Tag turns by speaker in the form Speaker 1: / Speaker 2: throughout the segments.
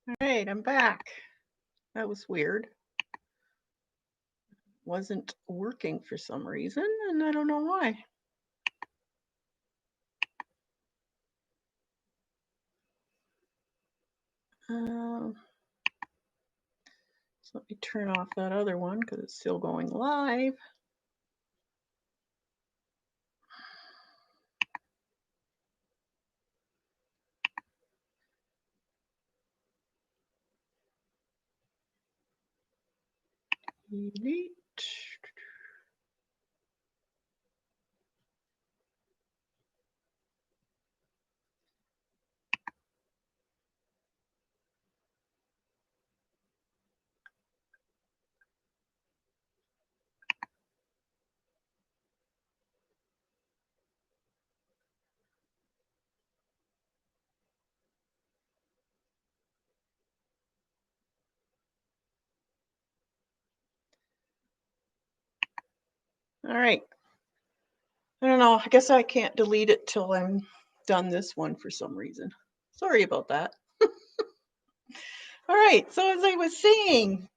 Speaker 1: All right, I'm back. That was weird. Wasn't working for some reason, and I don't know why. So let me turn off that other one because it's still going live. Delete. All right. I don't know. I guess I can't delete it till I'm done this one for some reason. Sorry about that. All right. So as I was saying,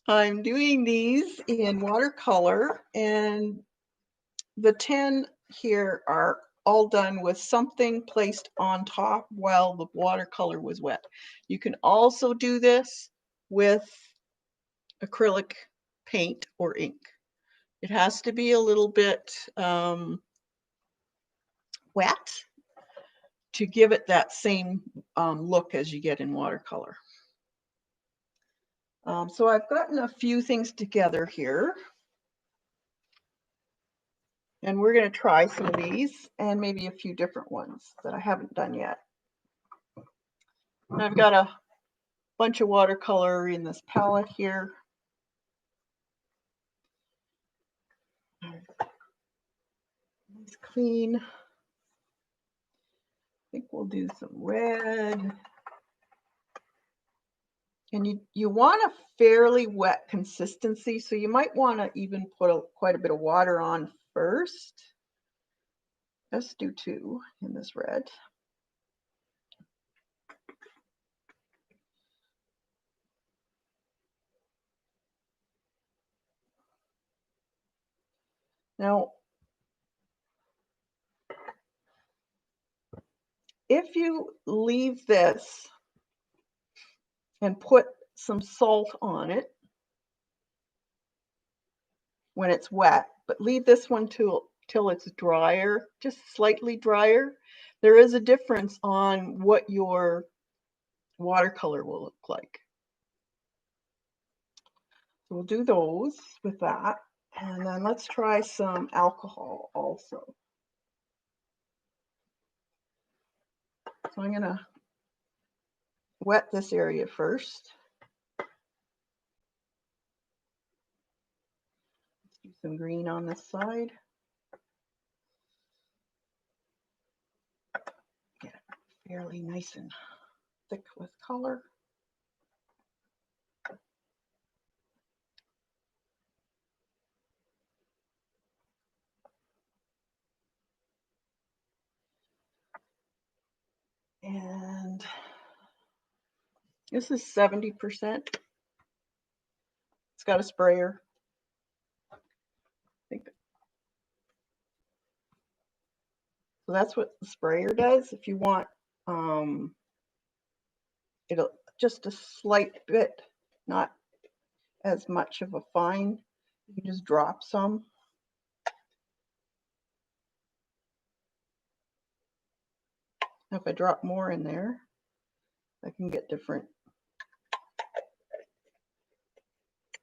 Speaker 1: I'm doing these in watercolor, and the 10 here are all done with something placed on top while the watercolor was wet. You can also do this with acrylic paint or ink. It has to be a little bit wet to give it that same look as you get in watercolor. So I've gotten a few things together here. And we're going to try some of these and maybe a few different ones that I haven't done yet. And I've got a bunch of watercolor in this palette here. It's clean. I think we'll do some red. And you want a fairly wet consistency, so you might want to even put quite a bit of water on first. Let's do 2 in this red. Now, if you leave this and put some salt on it when it's wet, but leave this one till it's drier, just slightly drier, there is a difference on what your watercolor will look like. So we'll do those with that. And then let's try some alcohol also. So I'm going to wet this area first. Let's do some green on this side. Get it fairly nice and thick with color. And this is 70%. It's got a sprayer. I think. So that's what the sprayer does. If you want it'll just a slight bit, not as much of a fine, you can just drop some. Now if I drop more in there, I can get different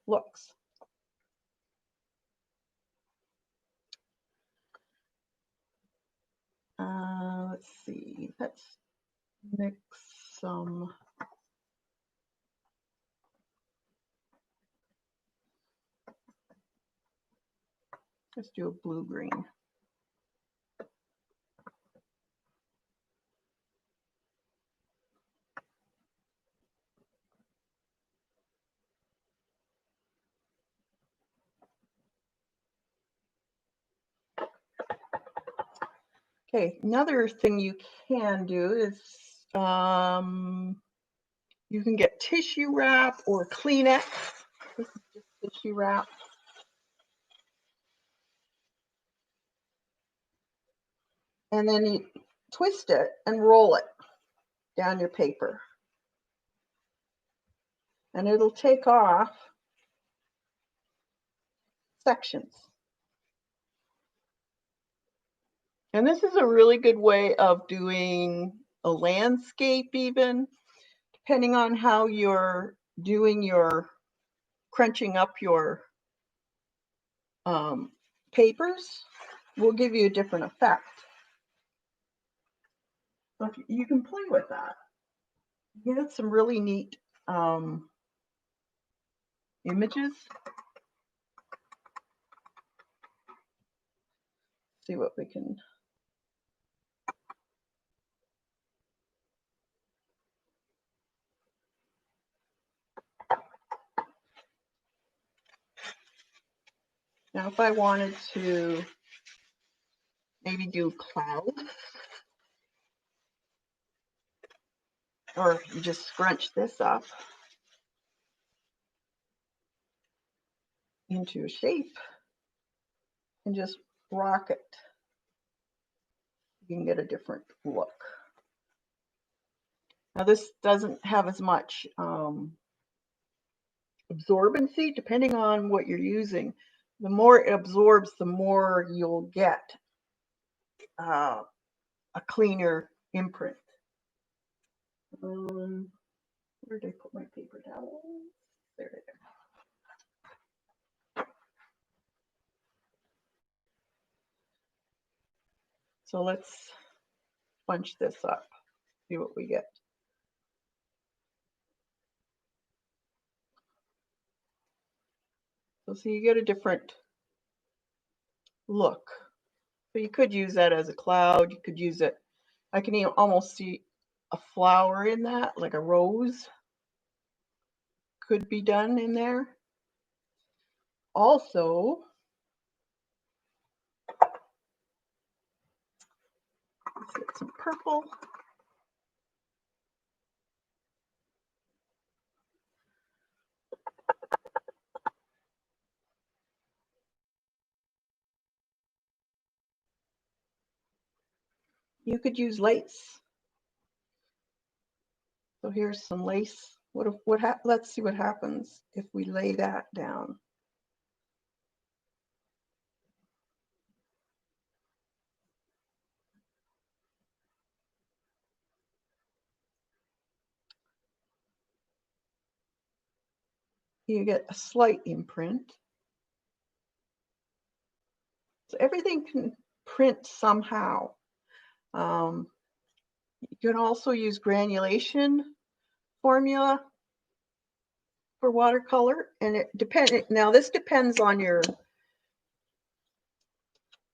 Speaker 1: looks. Let's see, let's mix some. Let's do a blue-green. Okay, another thing you can do is You can get tissue wrap or Kleenex. This is just tissue wrap. And then you twist it and roll it down your paper. And it'll take off sections. And this is a really good way of doing a landscape even, depending on how you're doing your crunching up your papers, will give you a different effect. So you can play with that. You get some really neat images. See what we can. Now, if I wanted to maybe do clouds, or you just scrunch this up into a shape and just rock it, you can get a different look. Now, this doesn't have as much absorbency, depending on what you're using. The more it absorbs, the more you'll get a cleaner imprint. Where did I put my paper towels? There they are. So let's bunch this up, see what we get. So see, you get a different look. So you could use that as a cloud. You could use it. I can almost see a flower in that, like a rose could be done in there. Also, let's get some purple. You could use lace. So here's some lace. Let's see what happens if we lay that down. You get a slight imprint. So everything can print somehow. You can also use granulation formula for watercolor, and it depends. Now this depends on your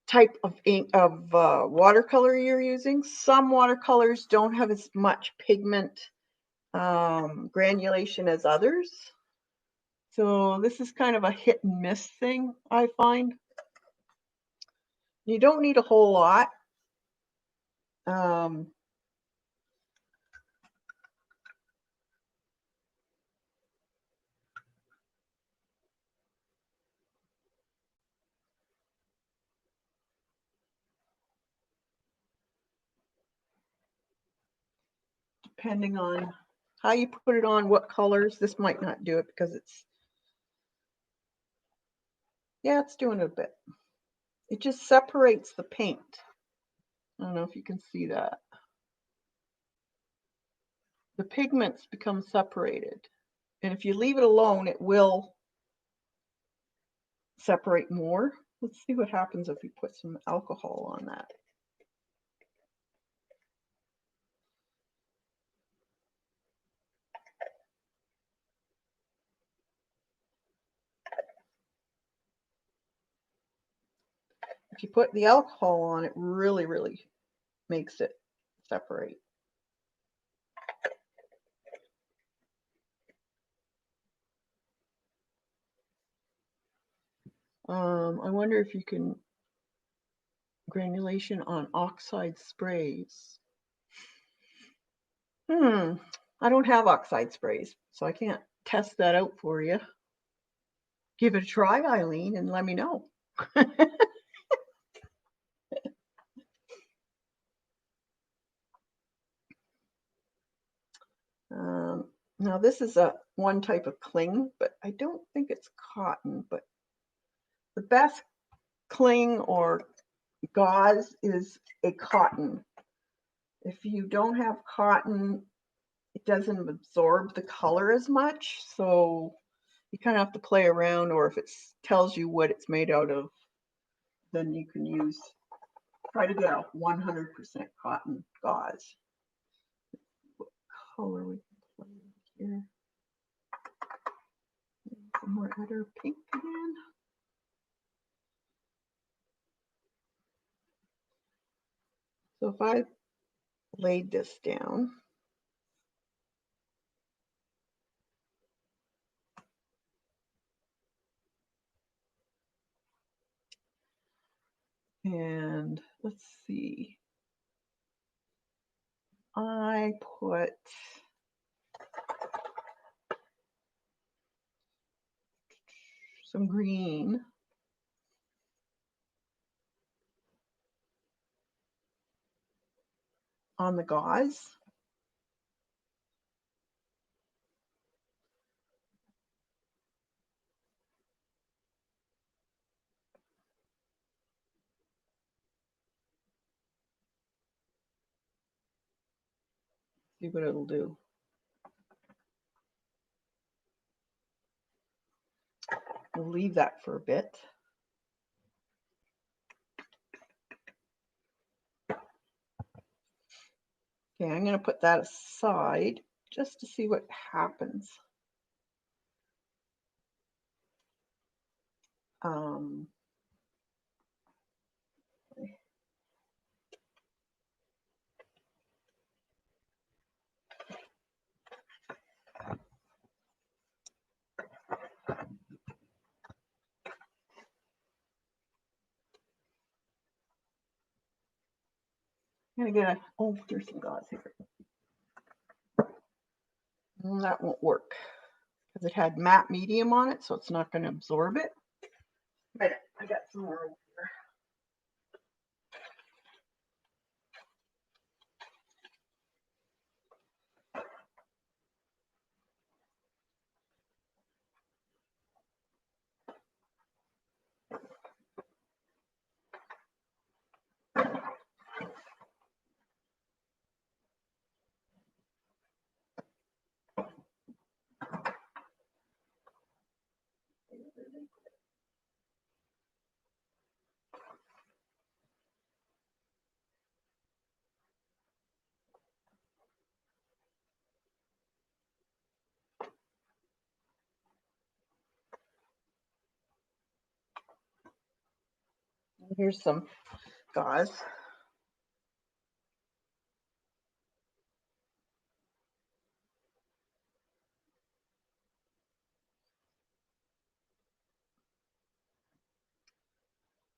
Speaker 1: type of ink of watercolor you're using. Some watercolors don't have as much pigment granulation as others. So this is kind of a hit and miss thing, I find. You don't need a whole lot. Depending on how you put it on, what colors. This might not do it because it's, yeah, it's doing it a bit. It just separates the paint. I don't know if you can see that. The pigments become separated. And if you leave it alone, it will separate more. Let's see what happens if we put some alcohol on that. If you put the alcohol on, it really, really makes it separate. I wonder if you can granulation on oxide sprays. I don't have oxide sprays, so I can't test that out for you. Give it a try, Eileen, and let me know. Now this is a one type of cling, but I don't think it's cotton, but the best cling or gauze is a cotton. If you don't have cotton, it doesn't absorb the color as much, so you kind of have to play around, or if it tells you what it's made out of, then you can try to get a 100% cotton gauze. What color we can play with here? Some more other pink again. So if I laid this down, and let's see, I put some green on the gauze. See what it'll do. We'll leave that for a bit. Okay, I'm going to put that aside just to see what happens. I'm going to get there's some gauze here. That won't work because it had matte medium on it, so it's not going to absorb it. But I got some more over here. Here's some gauze.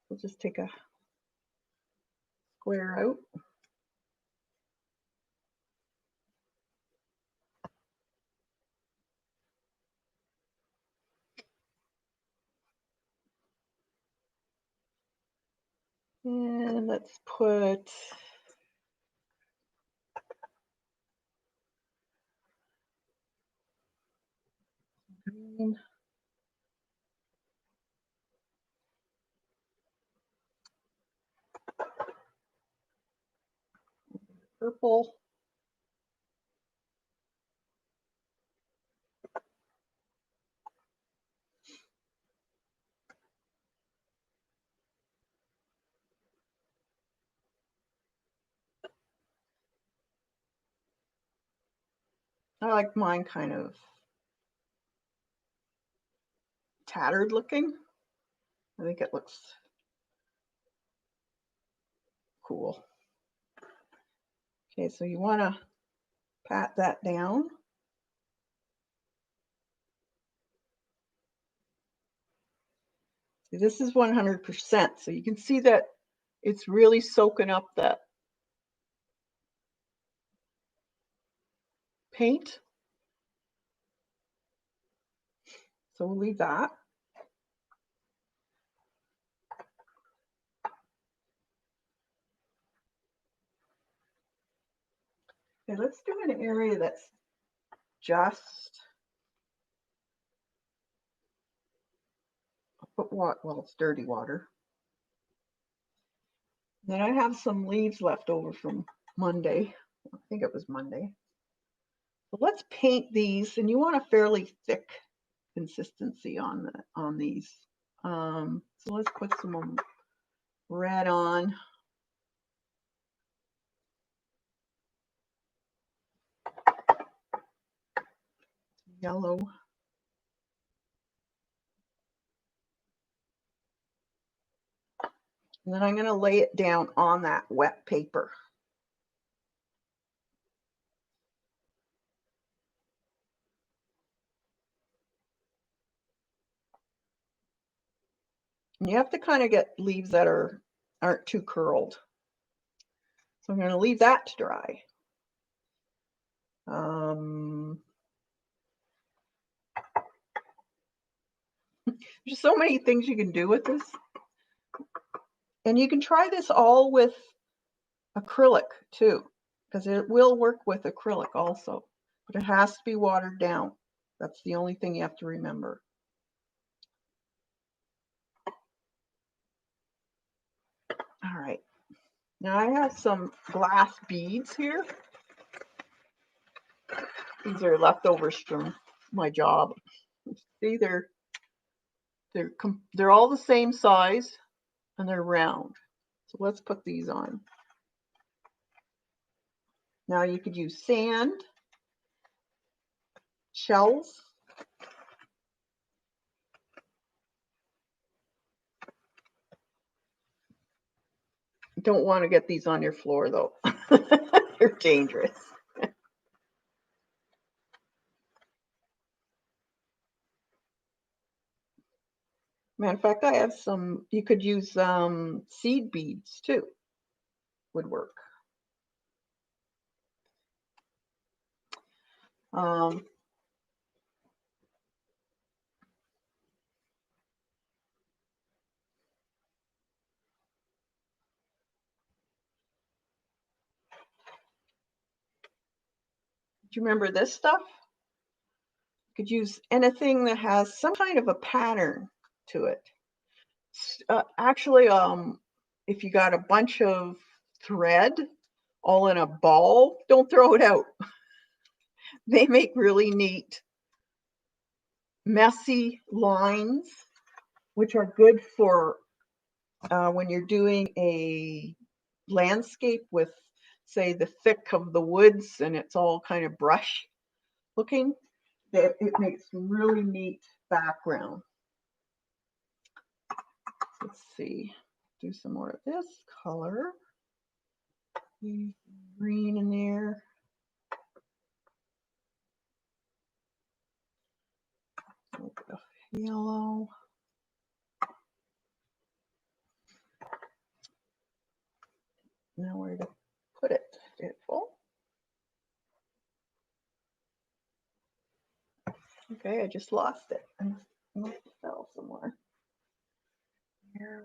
Speaker 1: We'll just take a square out. And let's put green. Purple. I like mine kind of tattered looking. I think it looks cool. Okay, so you want to pat that down. See, this is 100%, so you can see that it's really soaking up that paint. So we'll leave that. Okay, let's do an area that's just, put what? Well, it's dirty water. Then I have some leaves left over from Monday. I think it was Monday. So let's paint these, and you want a fairly thick consistency on these. So let's put some red on. Yellow. And then I'm going to lay it down on that wet paper. And you have to kind of get leaves that aren't too curled. So I'm going to leave that to dry. There's so many things you can do with this. And you can try this all with acrylic too, because it will work with acrylic also, but it has to be watered down. That's the only thing you have to remember. All right, now I have some glass beads here. These are leftovers from my job. See, they're all the same size and they're round. So let's put these on. Now you could use sand, shells, don't want to get these on your floor though. They're dangerous. Matter of fact, I have some, you could use seed beads too, would work. Do you remember this stuff? You could use anything that has some kind of a pattern to it. Actually, if you got a bunch of thread all in a ball, don't throw it out. They make really neat, messy lines, which are good for when you're doing a landscape with, say, the thick of the woods and it's all kind of brush looking. It makes really neat background. Let's see, do some more of this color. Green in there. A little bit of yellow. Now where to put it? Beautiful. Okay, I just lost it. I must have fell somewhere. Where?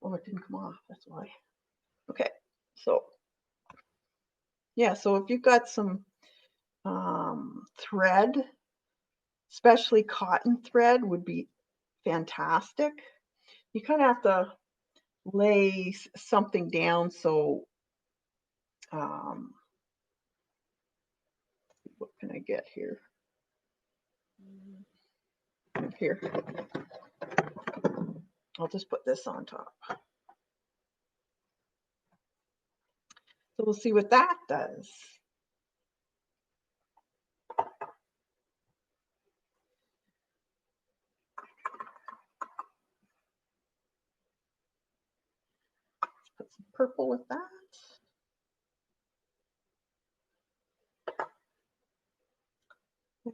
Speaker 1: Oh, it didn't come off. That's why. Okay, so yeah, so if you've got some thread, especially cotton thread would be fantastic. You kind of have to lay something down so what can I get here? Here, I'll just put this on top. So we'll see what that does. Let's put some purple with that.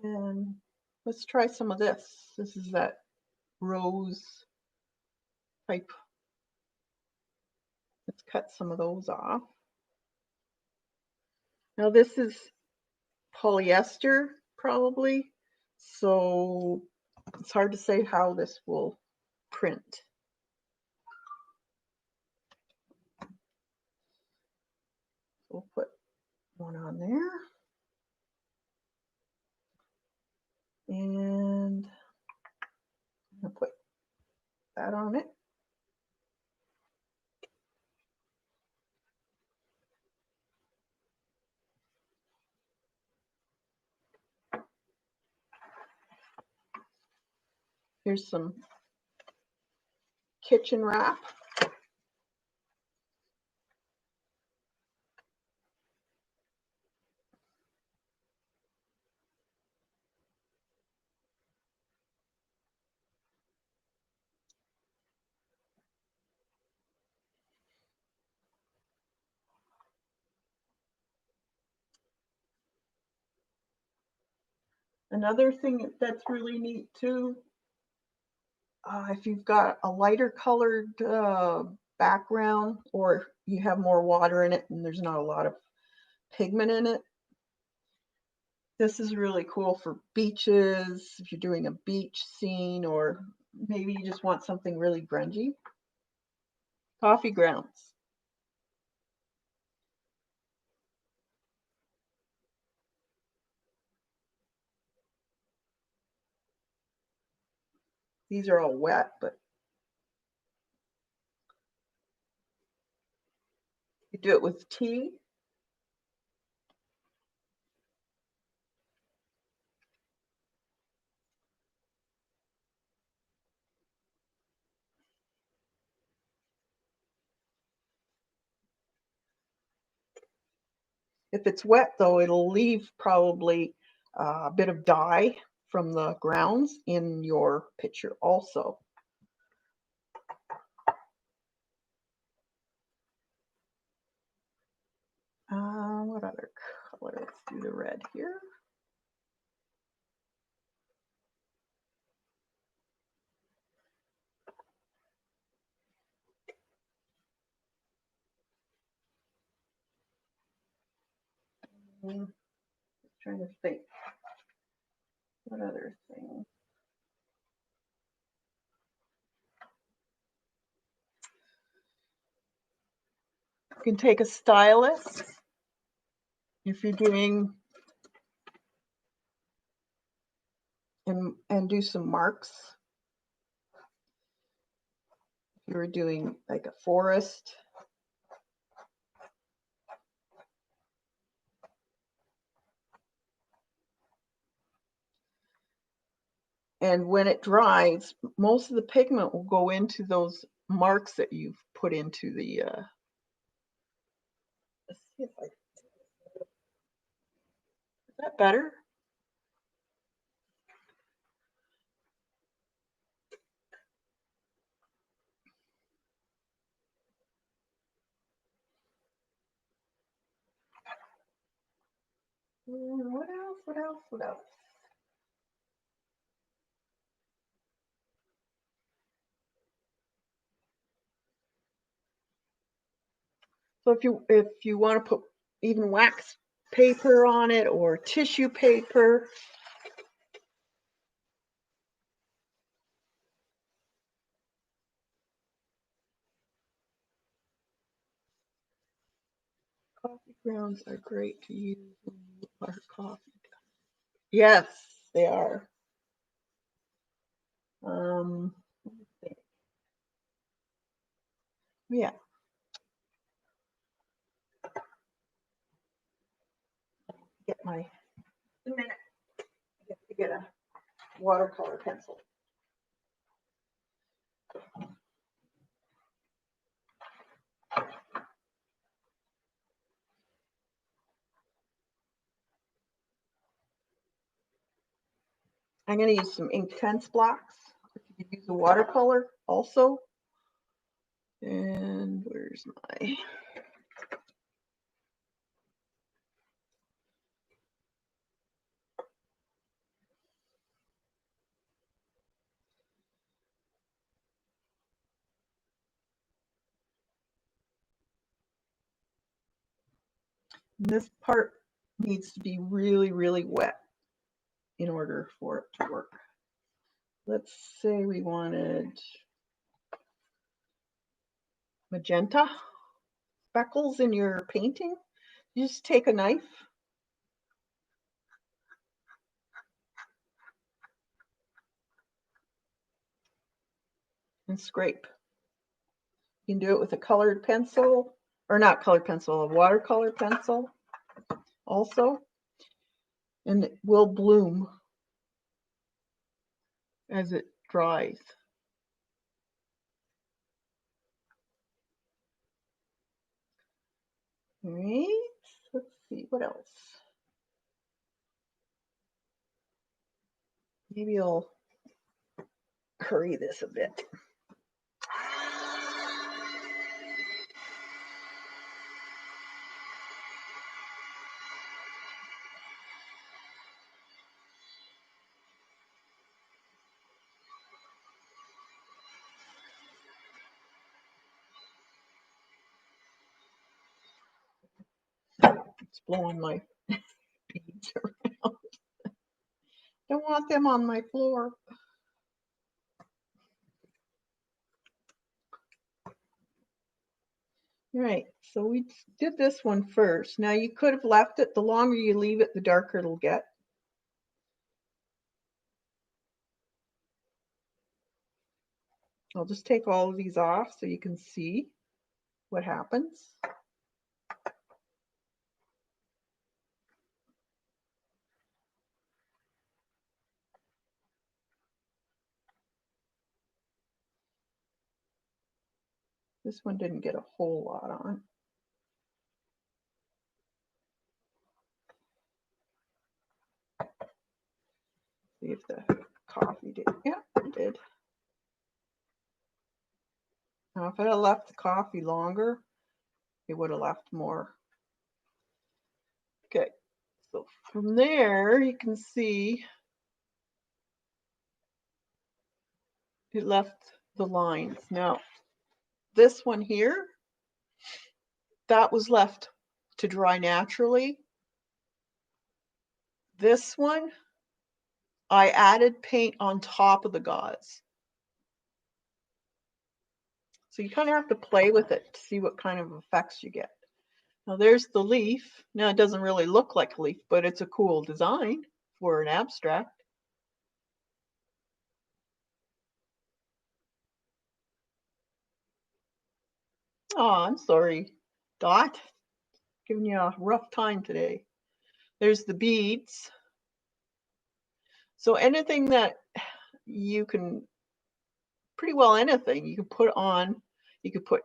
Speaker 1: And let's try some of this. This is that rose type. Let's cut some of those off. Now this is polyester probably, so it's hard to say how this will print. We'll put one on there. And I'm going to put that on it. Here's some kitchen wrap. Another thing that's really neat too, if you've got a lighter colored background, or you have more water in it and there's not a lot of pigment in it, this is really cool for beaches, if you're doing a beach scene, or maybe you just want something really grungy. Coffee grounds. These are all wet, but you do it with tea. If it's wet, though, it'll leave probably a bit of dye from the grounds in your picture also. What other color? Let's do the red here. Trying to think. What other thing? You can take a stylus if you're doing and do some marks. If you're doing like a forest. And when it dries, most of the pigment will go into those marks that you've put into the. Let's see if I. Is that better? What else? What else? What else? So if you want to put even wax paper on it or tissue paper. Coffee grounds are great to use when you are coffee. Yes, they are. Yeah. Get my a minute. I have to get a watercolor pencil. I'm going to use some Intense blocks. You can use a watercolor also. And where's my. This part needs to be really, really wet in order for it to work. Let's say we wanted magenta speckles in your painting. You just take a knife and scrape. You can do it with a colored pencil, or not colored pencil, a watercolor pencil also, and it will bloom as it dries. All right, let's see, what else? Maybe I'll hurry this a bit. It's blowing my beads around. Don't want them on my floor. All right, so we did this one first. Now you could have left it. The longer you leave it, the darker it'll get. I'll just take all of these off so you can see what happens. This one didn't get a whole lot on. See if the coffee did. Yeah, it did. Now, if I had left the coffee longer, it would have left more. Okay, so from there, you can see it left the lines. Now, this one here, that was left to dry naturally. This one, I added paint on top of the gauze. So you kind of have to play with it to see what kind of effects you get. Now there's the leaf. Now it doesn't really look like a leaf, but it's a cool design for an abstract. Oh, I'm sorry, Dot. Giving you a rough time today. There's the beads. So anything that you can, pretty well anything you can put on, you could put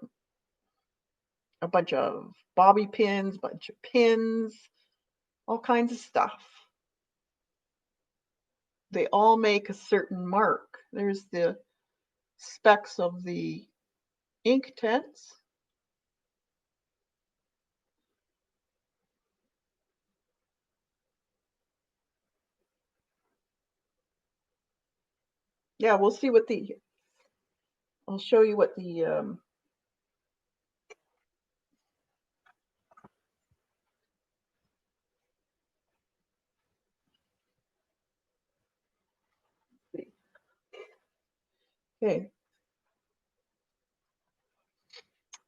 Speaker 1: a bunch of bobby pins, bunch of pins, all kinds of stuff. They all make a certain mark. There's the specks of the ink tents. Yeah, we'll see what the, I'll show you what the, okay.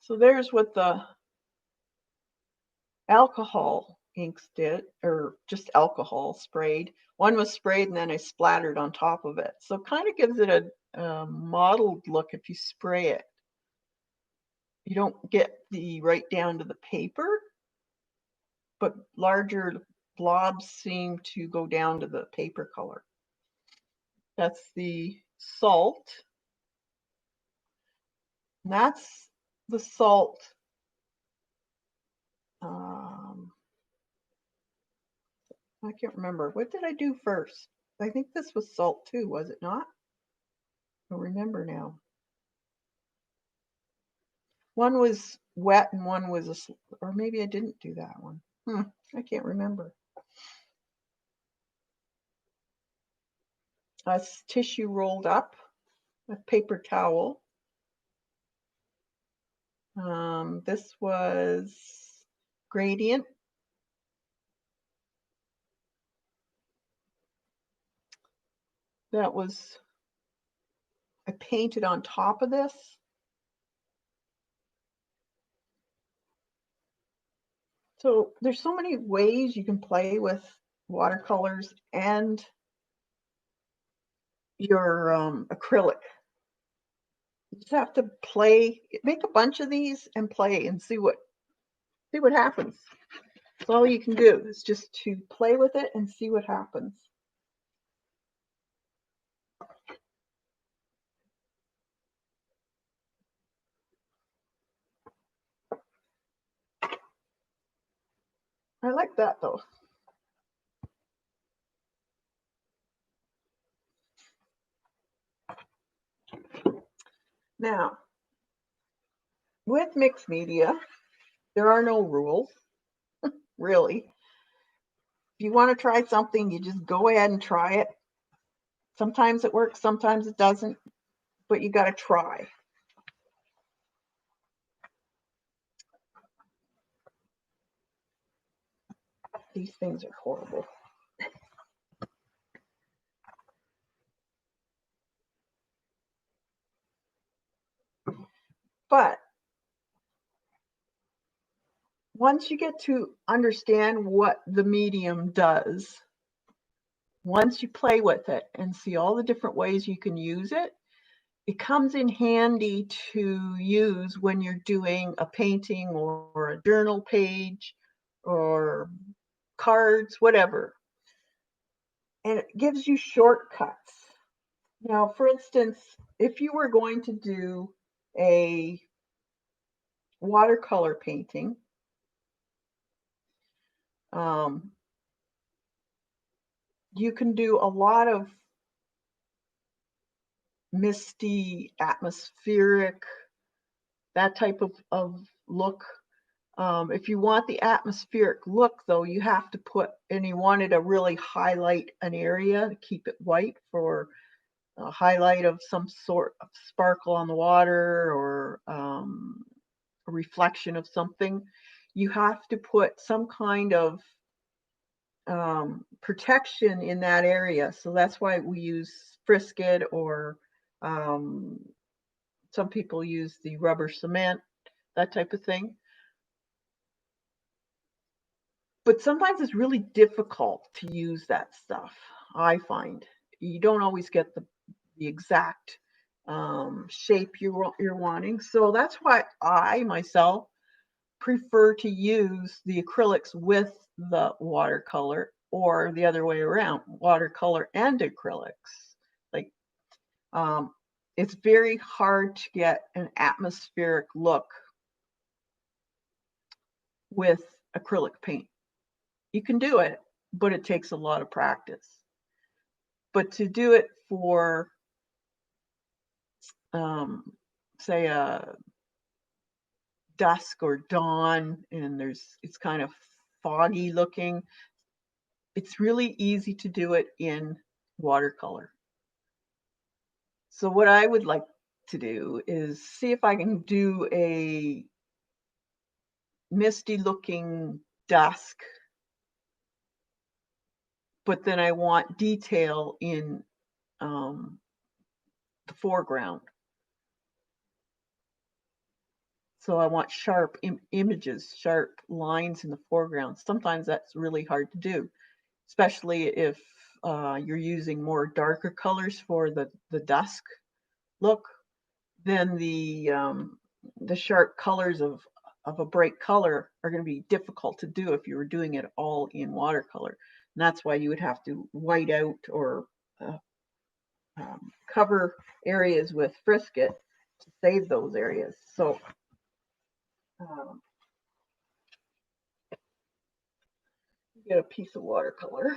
Speaker 1: So there's what the alcohol inks did, or just alcohol sprayed. One was sprayed and then I splattered on top of it. So it kind of gives it a mottled look if you spray it. You don't get the right down to the paper, but larger blobs seem to go down to the paper color. That's the salt. And that's the salt. I can't remember. What did I do first? I think this was salt too, was it not? I don't remember now. One was wet and one was or maybe I didn't do that one. I can't remember. That's tissue rolled up, a paper towel. This was gradient. that I painted on top of this. So there's so many ways you can play with watercolors and your acrylic. You just have to play, make a bunch of these and play and see what happens. That's all you can do is just to play with it and see what happens. I like that though. Now, with mixed media, there are no rules, really. If you want to try something, you just go ahead and try it. Sometimes it works, sometimes it doesn't, but you got to try. These things are horrible. But once you get to understand what the medium does, once you play with it and see all the different ways you can use it, it comes in handy to use when you're doing a painting or a journal page or cards, whatever. And it gives you shortcuts. Now, for instance, if you were going to do a watercolor painting, you can do a lot of misty, atmospheric, that type of look. If you want the atmospheric look, though, you have to put, and you wanted to really highlight an area to keep it white for a highlight of some sort of sparkle on the water or a reflection of something, you have to put some kind of protection in that area. So that's why we use Frisket, or some people use the rubber cement, that type of thing. But sometimes it's really difficult to use that stuff. I find you don't always get the exact shape you're wanting. So that's why I myself prefer to use the acrylics with the watercolor, or the other way around, watercolor and acrylics. Like, it's very hard to get an atmospheric look with acrylic paint. You can do it, but it takes a lot of practice. But to do it for, say, a dusk or dawn, and it's kind of foggy looking, it's really easy to do it in watercolor. So what I would like to do is see if I can do a misty looking dusk, but then I want detail in the foreground. So I want sharp images, sharp lines in the foreground. Sometimes that's really hard to do, especially if you're using more darker colors for the dusk look. Then the sharp colors of a bright color are going to be difficult to do if you were doing it all in watercolor. And that's why you would have to white out or cover areas with Frisket to save those areas. So get a piece of watercolor.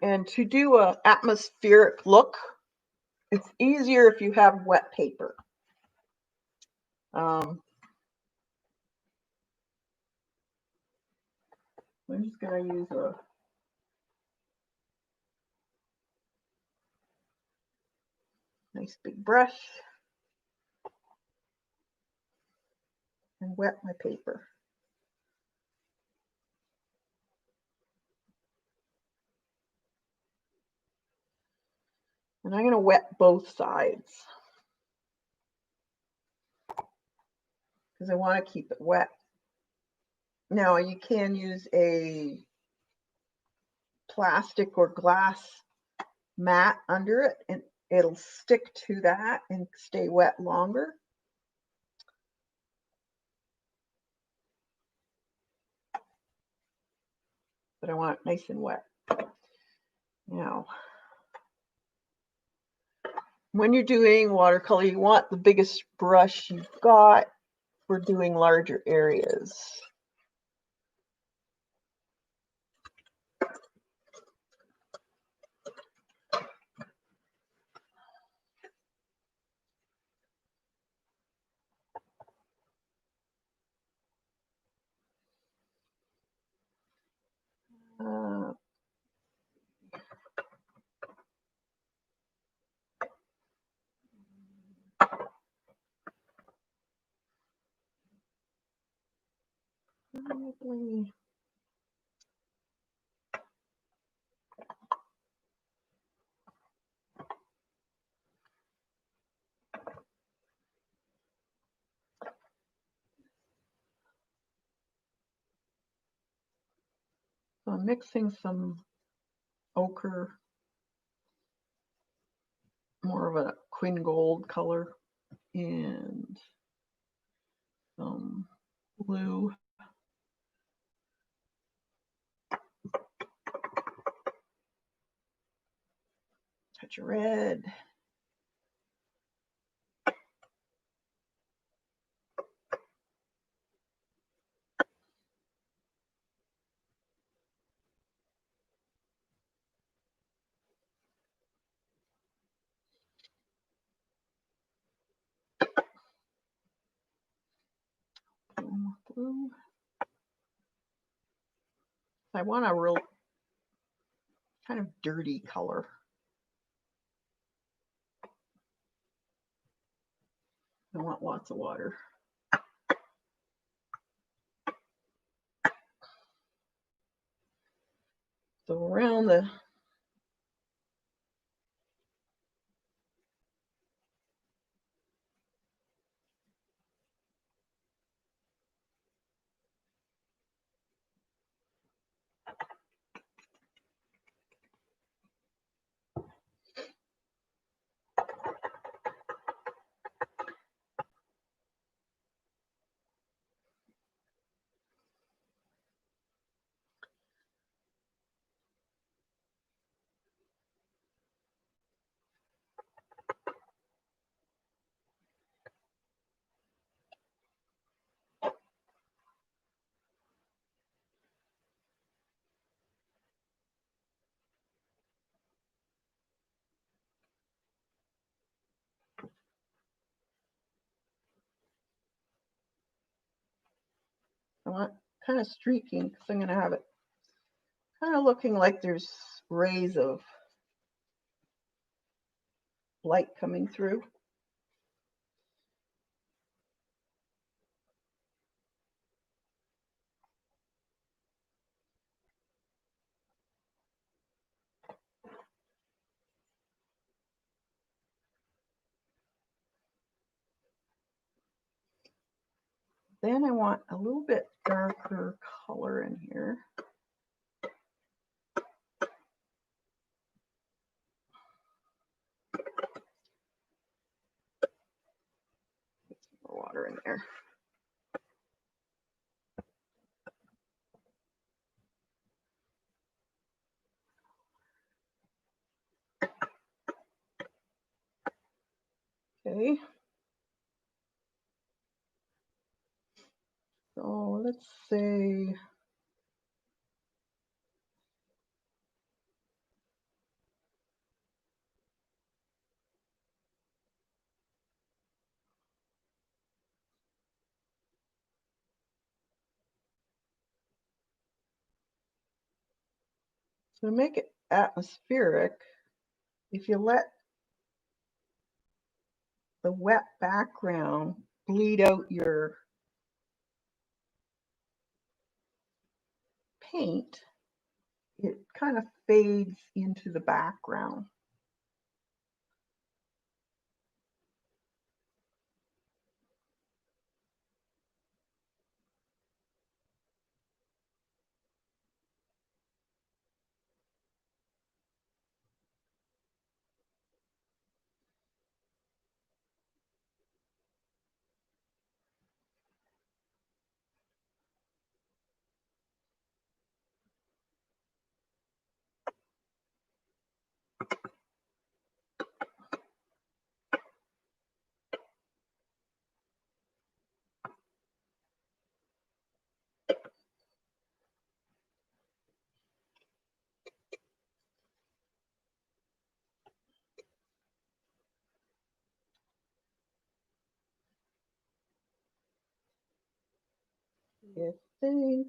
Speaker 1: And to do an atmospheric look, it's easier if you have wet paper. I'm just going to use a nice big brush. wet my paper. And I'm going to wet both sides because I want to keep it wet. Now you can use a plastic or glass mat under it and it'll stick to that and stay wet longer. But I want it nice and wet. Now, when you're doing watercolor, you want the biggest brush you've got for doing larger areas. Probably. So I'm mixing some ochre, more of a quin gold color, and some blue. Touch of red. Blue. I want a real kind of dirty color. I want lots of water. So around the I want kind of streaking because I'm going to have it kind of looking like there's rays of light coming through. Then I want a little bit darker color in here. Get some more water in there. Okay. So let's say to make it atmospheric, if you let the wet background bleed out your paint, it kind of fades into the background. I think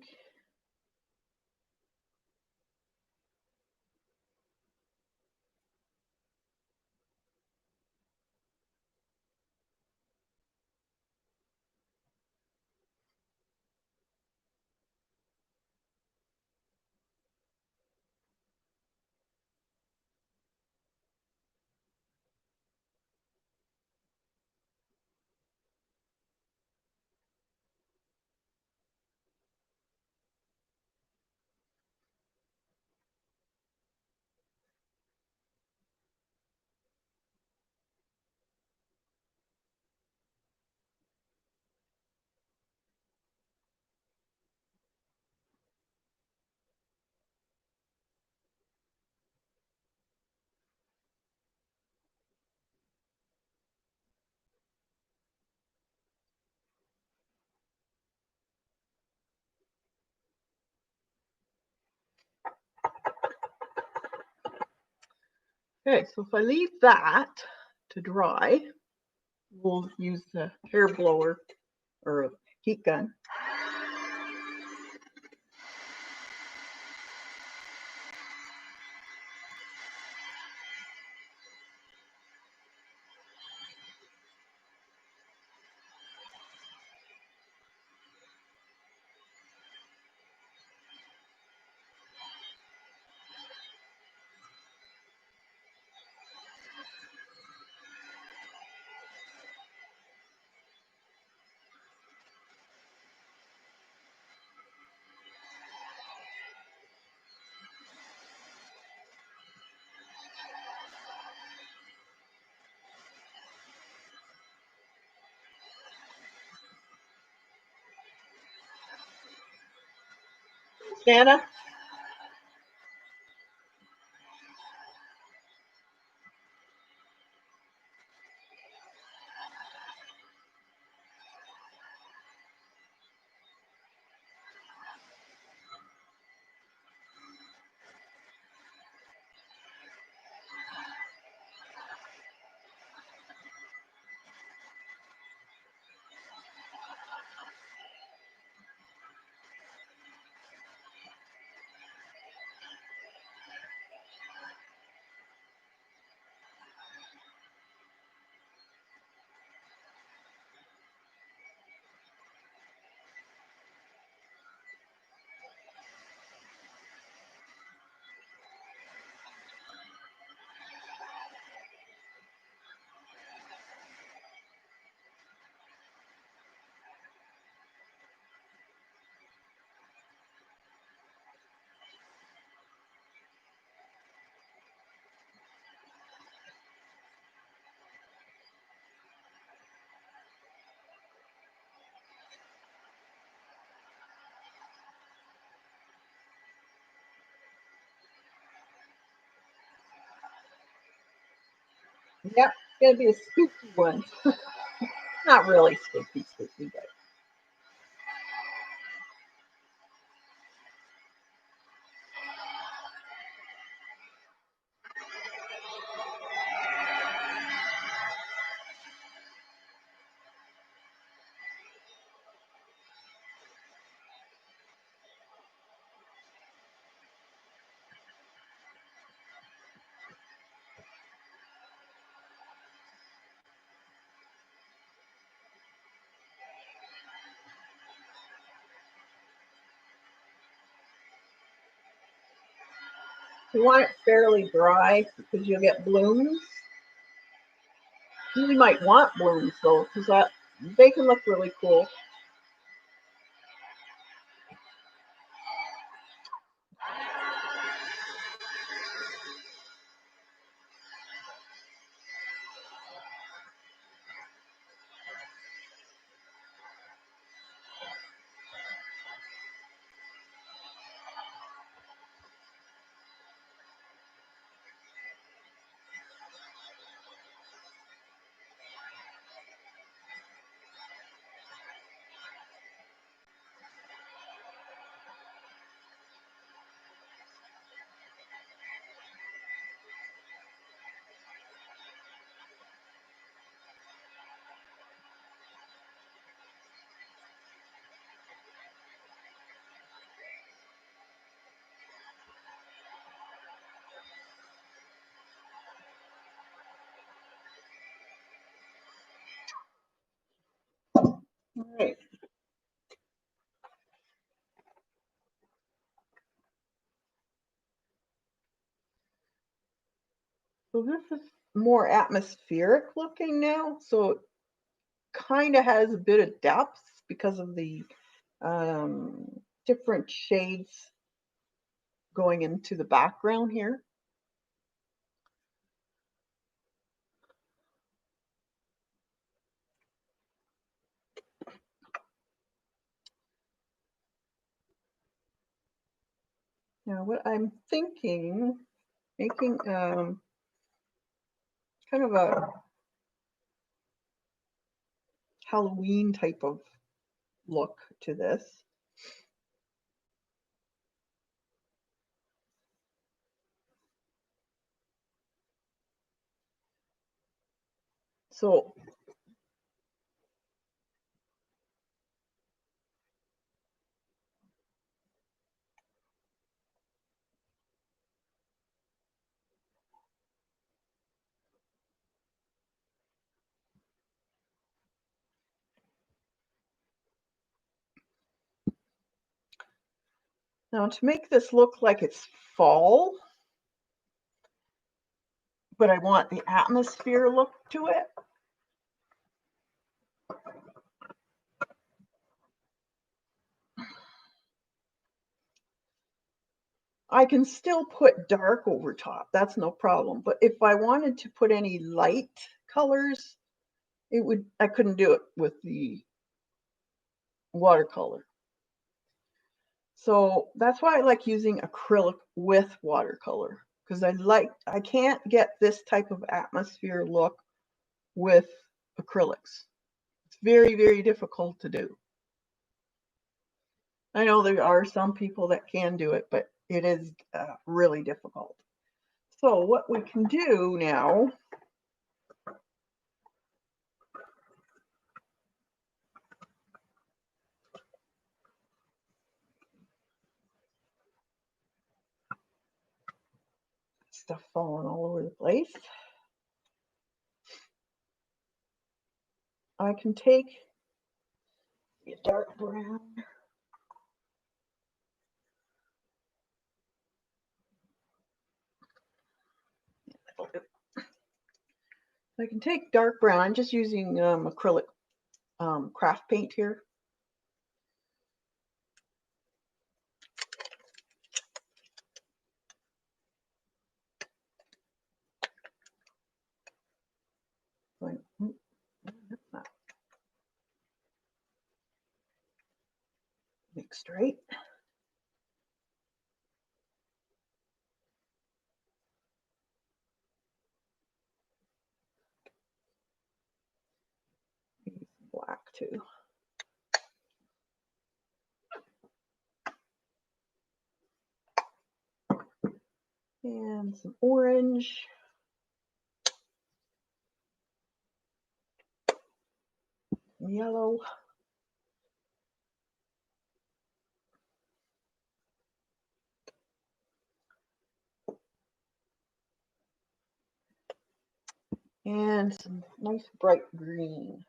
Speaker 1: okay, so if I leave that to dry, we'll use the hair blower or heat gun. Shanna? Yep, it's gonna be a spooky one. Not really spooky, but You want it fairly dry because you'll get blooms. You might want blooms though, because they can look really cool. All right. So this is more atmospheric looking now. So it kind of has a bit of depth because of the different shades going into the background here. Now what I'm thinking, making kind of a Halloween type of look to this. So now to make this look like it's fall, but I want the atmosphere look to it. I can still put dark over top, that's no problem. But if I wanted to put any light colors, I couldn't do it with the watercolor. So that's why I like using acrylic with watercolor, because I can't get this type of atmosphere look with acrylics. It's very, very difficult to do. I know there are some people that can do it, but it is really difficult. So what we can do now, stuff falling all over the place. I can take a dark brown. I can take dark brown. I'm just using acrylic craft paint here. Going, that's not mixed right. Black too. And some orange. Yellow. And some nice bright green.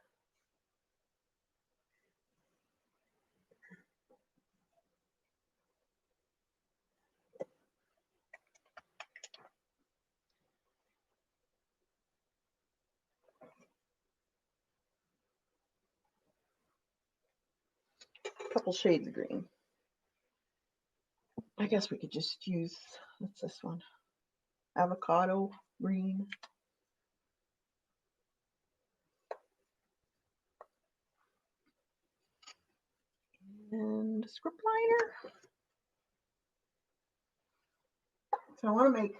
Speaker 1: couple shades of green. I guess we could just use, what's this one? Avocado green. And a script liner. So I want to make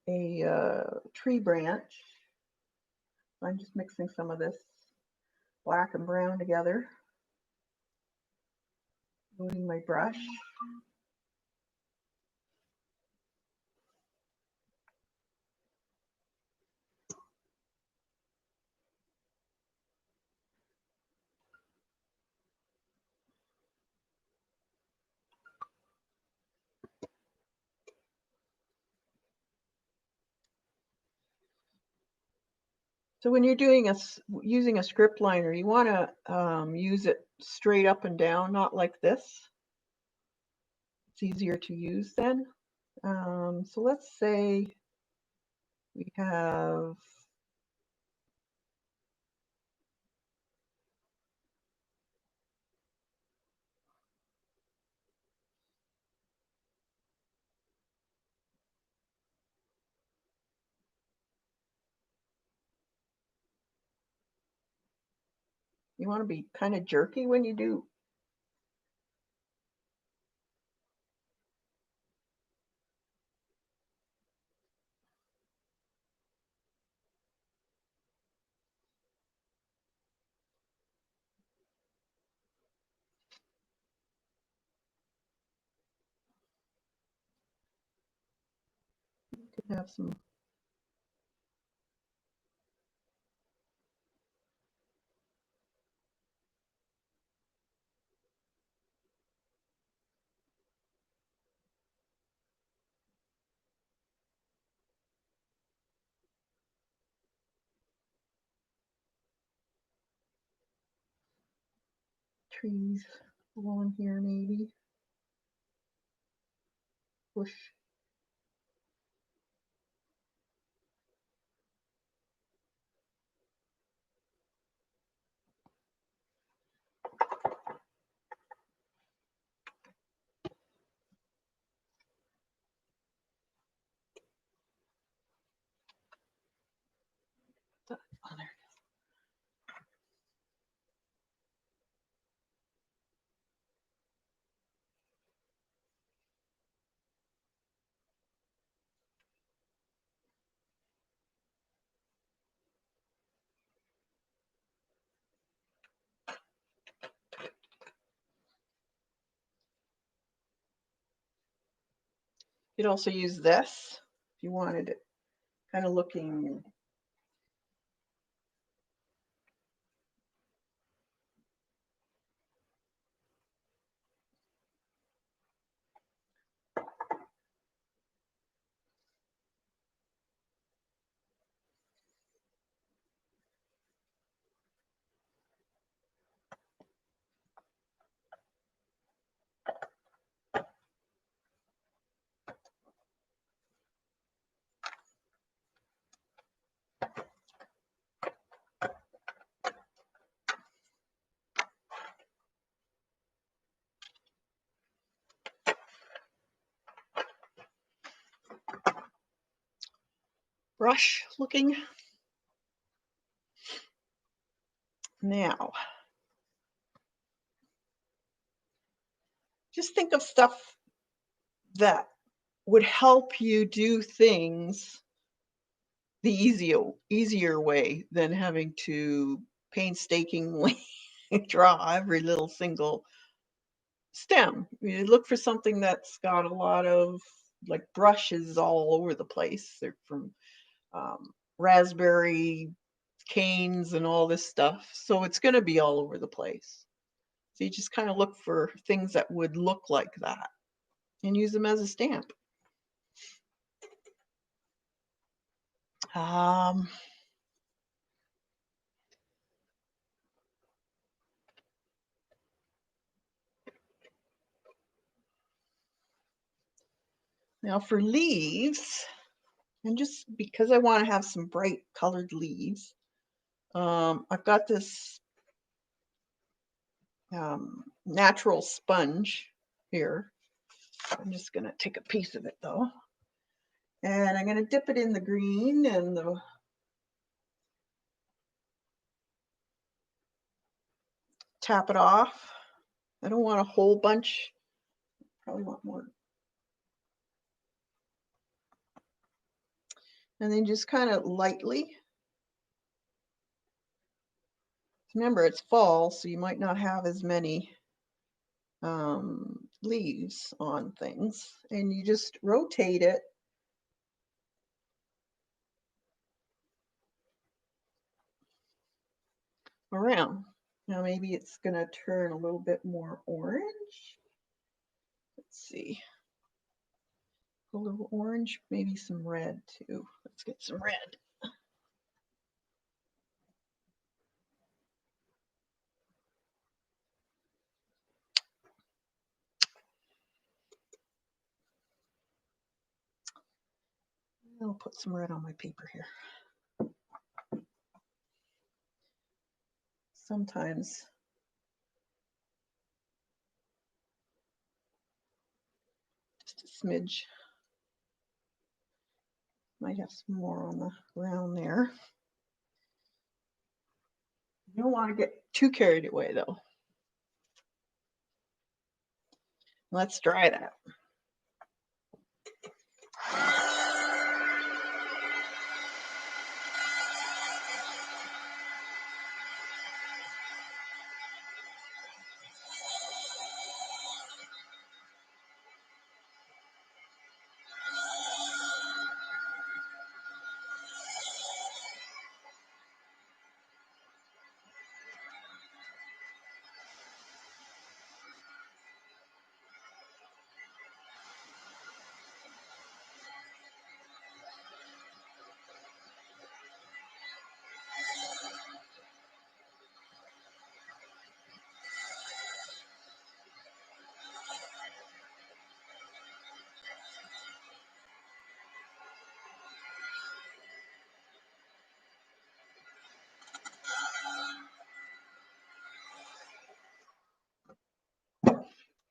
Speaker 1: a tree branch. I'm just mixing some of this black and brown together. Loading my brush. So when you're doing using a script liner, you want to use it straight up and down, not like this. It's easier to use then. So let's say we have you want to be kind of jerky when you do. You could have some. Trees along here, maybe. Bush. Oh, there. You could also use this if you wanted it kind of looking. Brush looking. Now, just think of stuff that would help you do things the easier way than having to painstakingly draw every little single stem. You look for something that's got a lot of like brushes all over the place. They're from raspberry canes and all this stuff. So it's going to be all over the place. So you just kind of look for things that would look like that and use them as a stamp. Now for leaves, and just because I want to have some bright colored leaves, I've got this natural sponge here. I'm just going to take a piece of it though. And I'm going to dip it in the green and tap it off. I don't want a whole bunch. Probably want more. And then just kind of lightly. Remember, it's fall, so you might not have as many leaves on things. And you just rotate it around. Now maybe it's going to turn a little bit more orange. Let's see. A little orange, maybe some red too. Let's get some red. I'll put some red on my paper here. Sometimes just a smidge. Might have some more on the ground there. You don't want to get too carried away though. Let's dry that.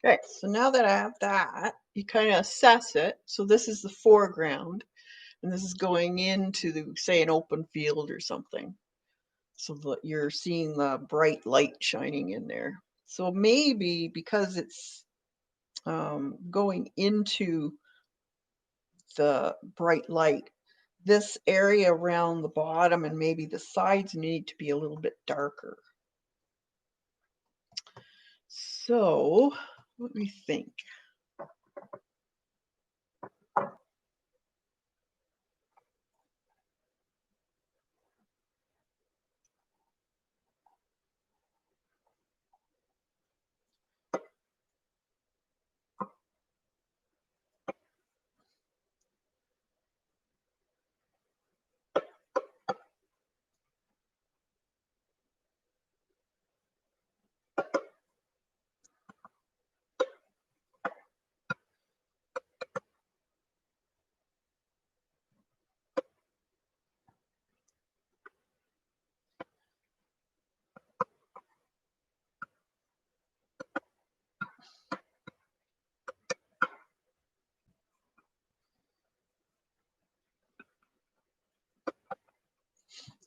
Speaker 1: Okay, so now that I have that, you kind of assess it. So this is the foreground, and this is going into, the, say, an open field or something. So that you're seeing the bright light shining in there. So maybe because it's going into the bright light, this area around the bottom and maybe the sides need to be a little bit darker. So let me think.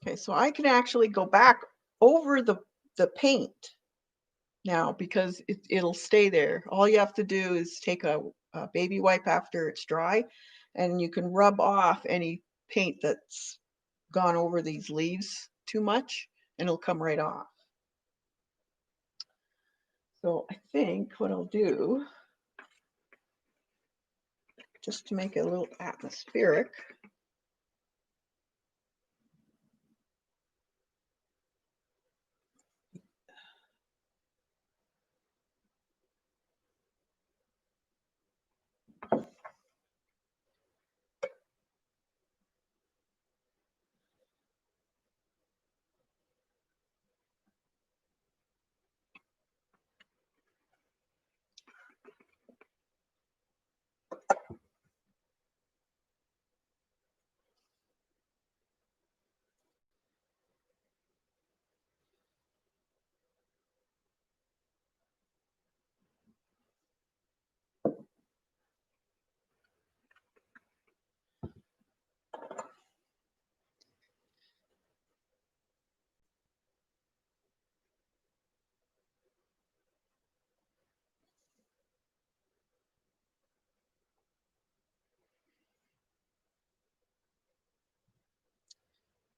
Speaker 1: Okay, so I can actually go back over the paint now because it'll stay there. All you have to do is take a baby wipe after it's dry, and you can rub off any paint that's gone over these leaves too much, and it'll come right off. So I think what I'll do, just to make it a little atmospheric,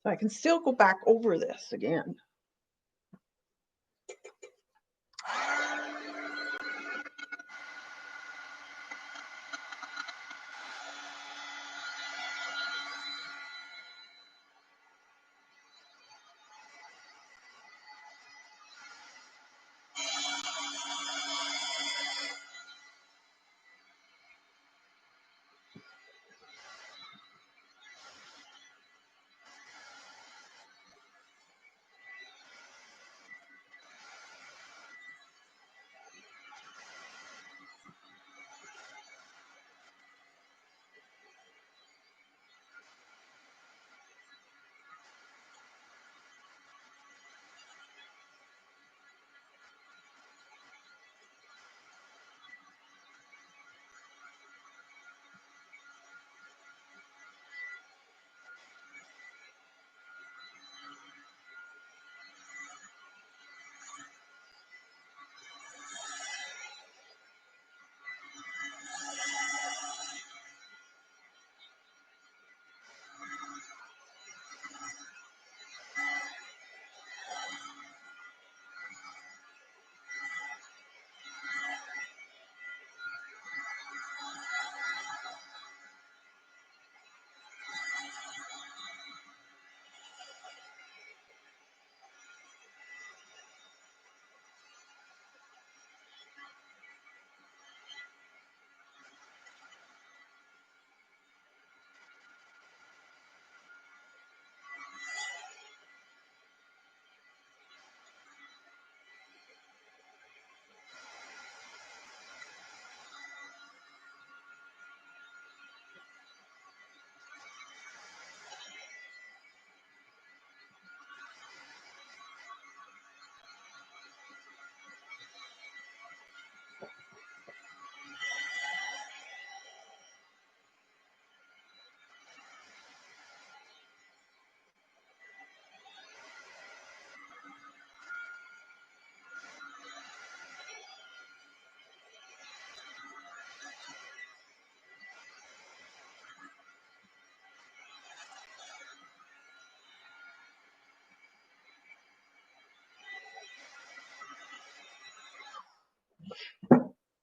Speaker 1: So I can still go back over this again.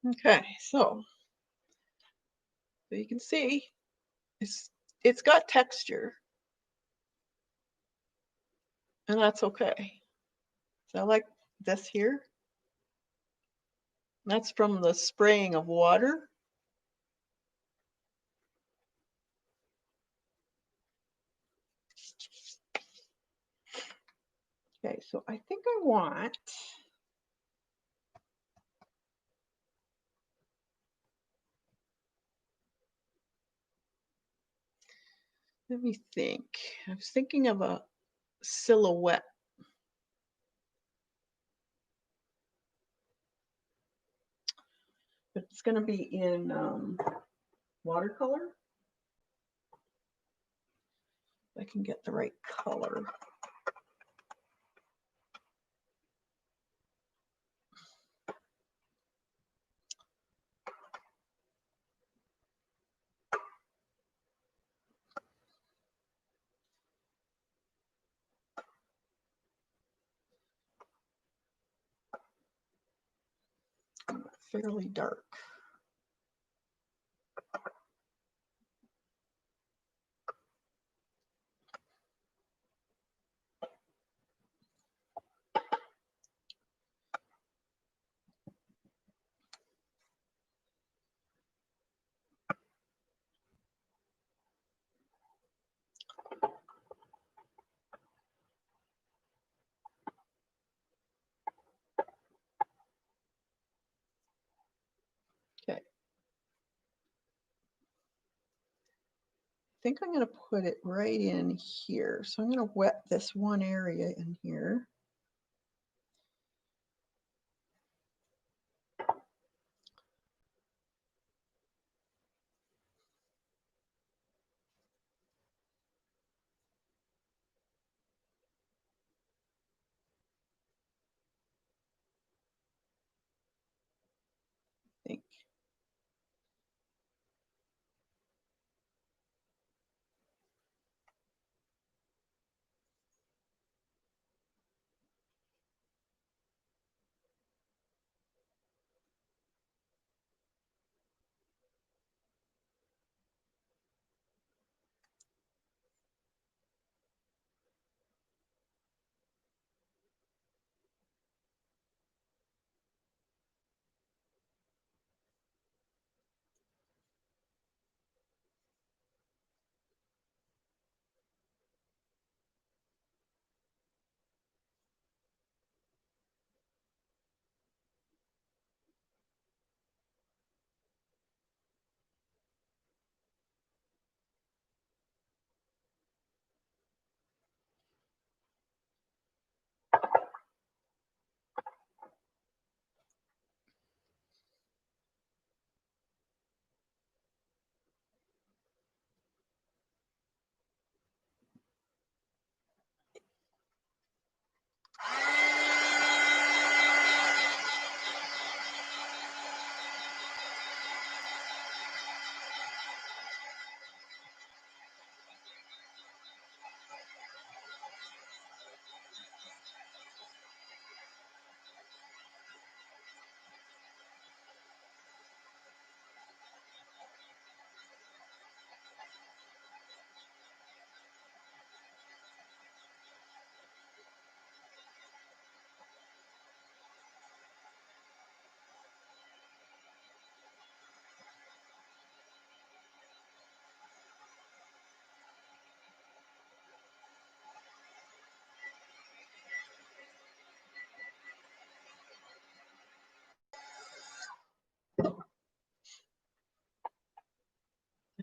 Speaker 1: Okay, so you can see it's got texture, and that's okay. So I like this here. That's from the spraying of water. Okay, so I think I want, let me think. I was thinking of a silhouette. But it's going to be in watercolor. If I can get the right color. Fairly dark. Okay. I think I'm going to put it right in here. So I'm going to wet this one area in here. I think.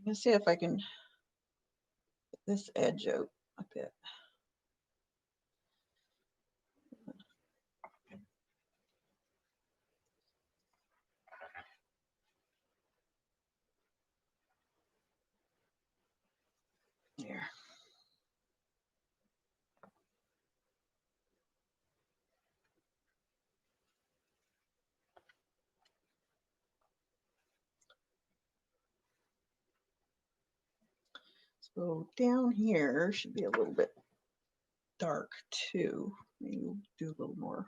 Speaker 1: Let's see if I can get this edge out a bit. There. So down here should be a little bit dark too. Maybe we'll do a little more.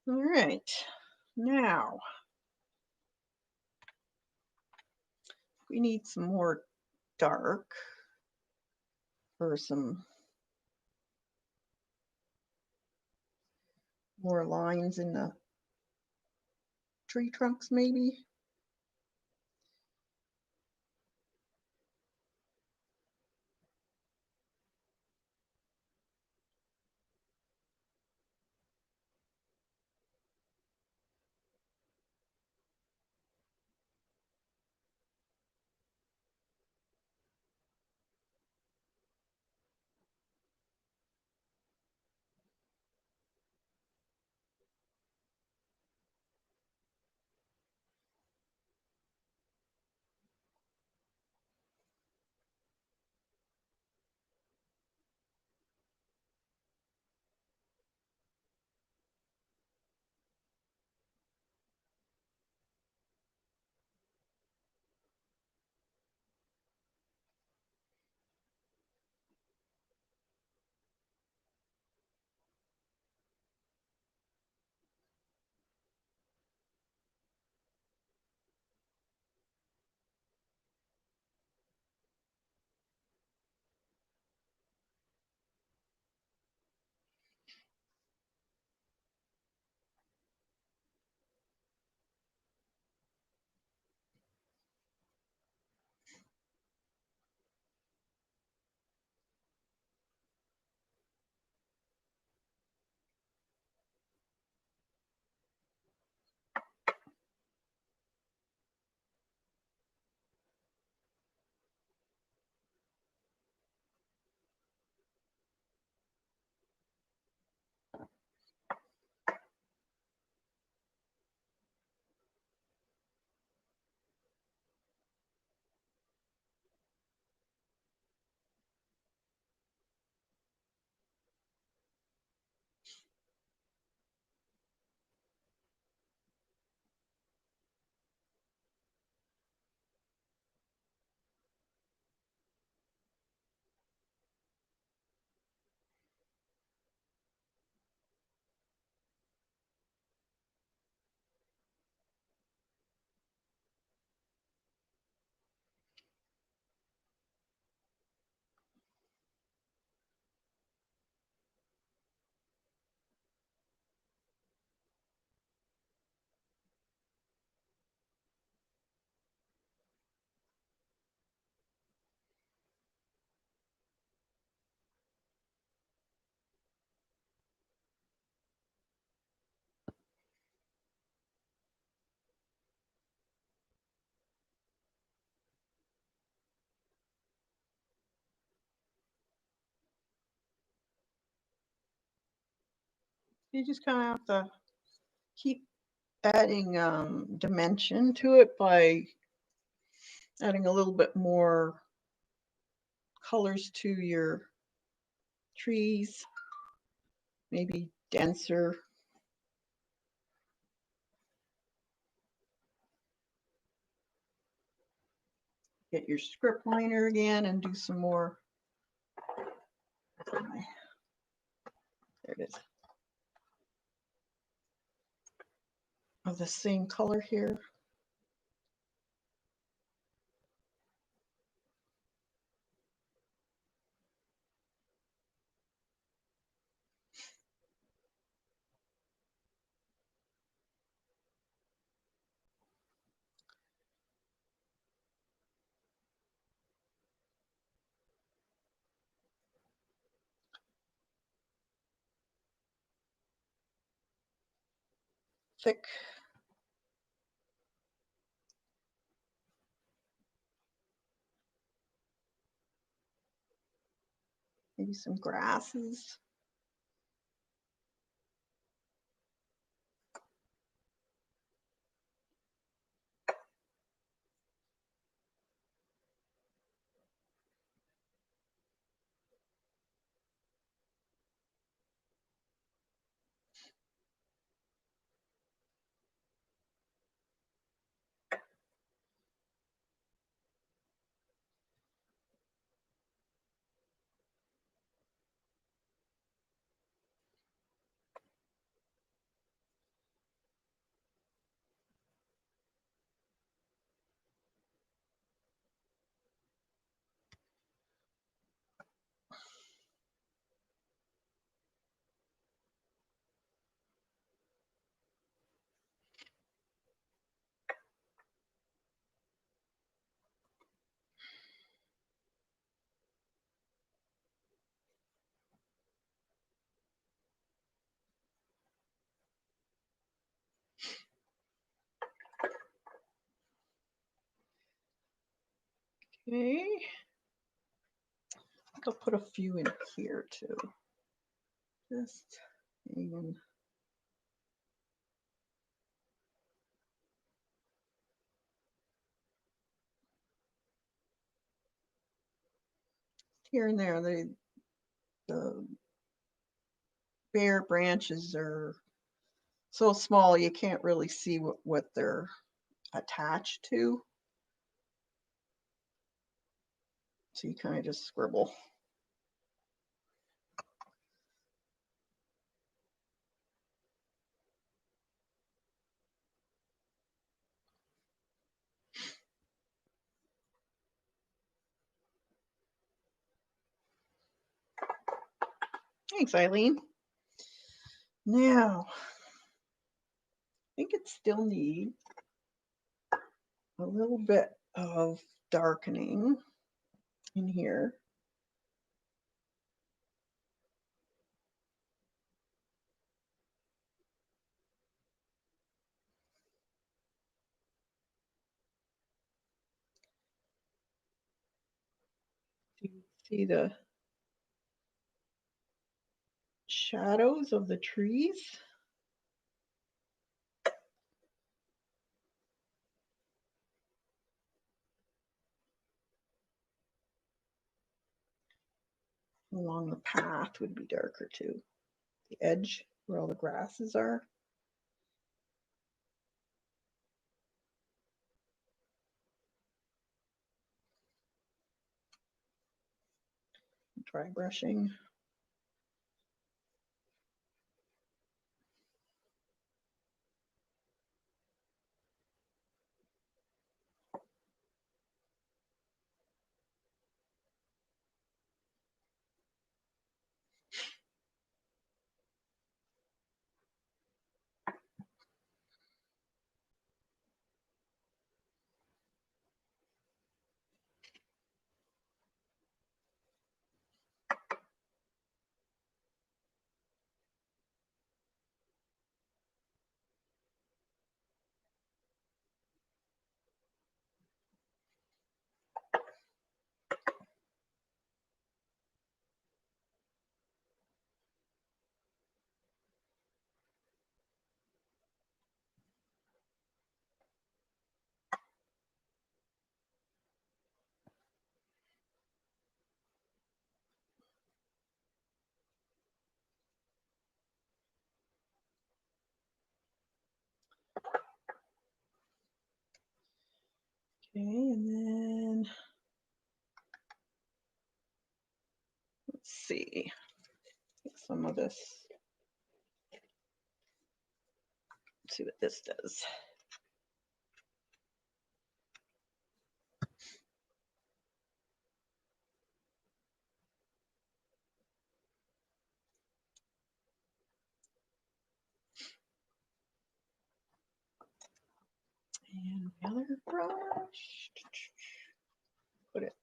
Speaker 1: All right, now we need some more dark or some more lines in the tree trunks maybe. You just kind of have to keep adding dimension to it by adding a little bit more colors to your trees, maybe denser. Get your script liner again and do some more. There it is. Of the same color here. Thick. Maybe some grasses. Okay. I'll put a few in here too. Just even. Here and there, the bare branches are so small you can't really see what they're attached to. So you kind of just scribble. Thanks, Eileen. Now, I think it still needs a little bit of darkening in here. You can see the shadows of the trees. Along the path would be darker too. The edge where all the grasses are. Dry brushing. Okay, and then let's see. Take some of this. Let's see what this does. And my other brush. Put it.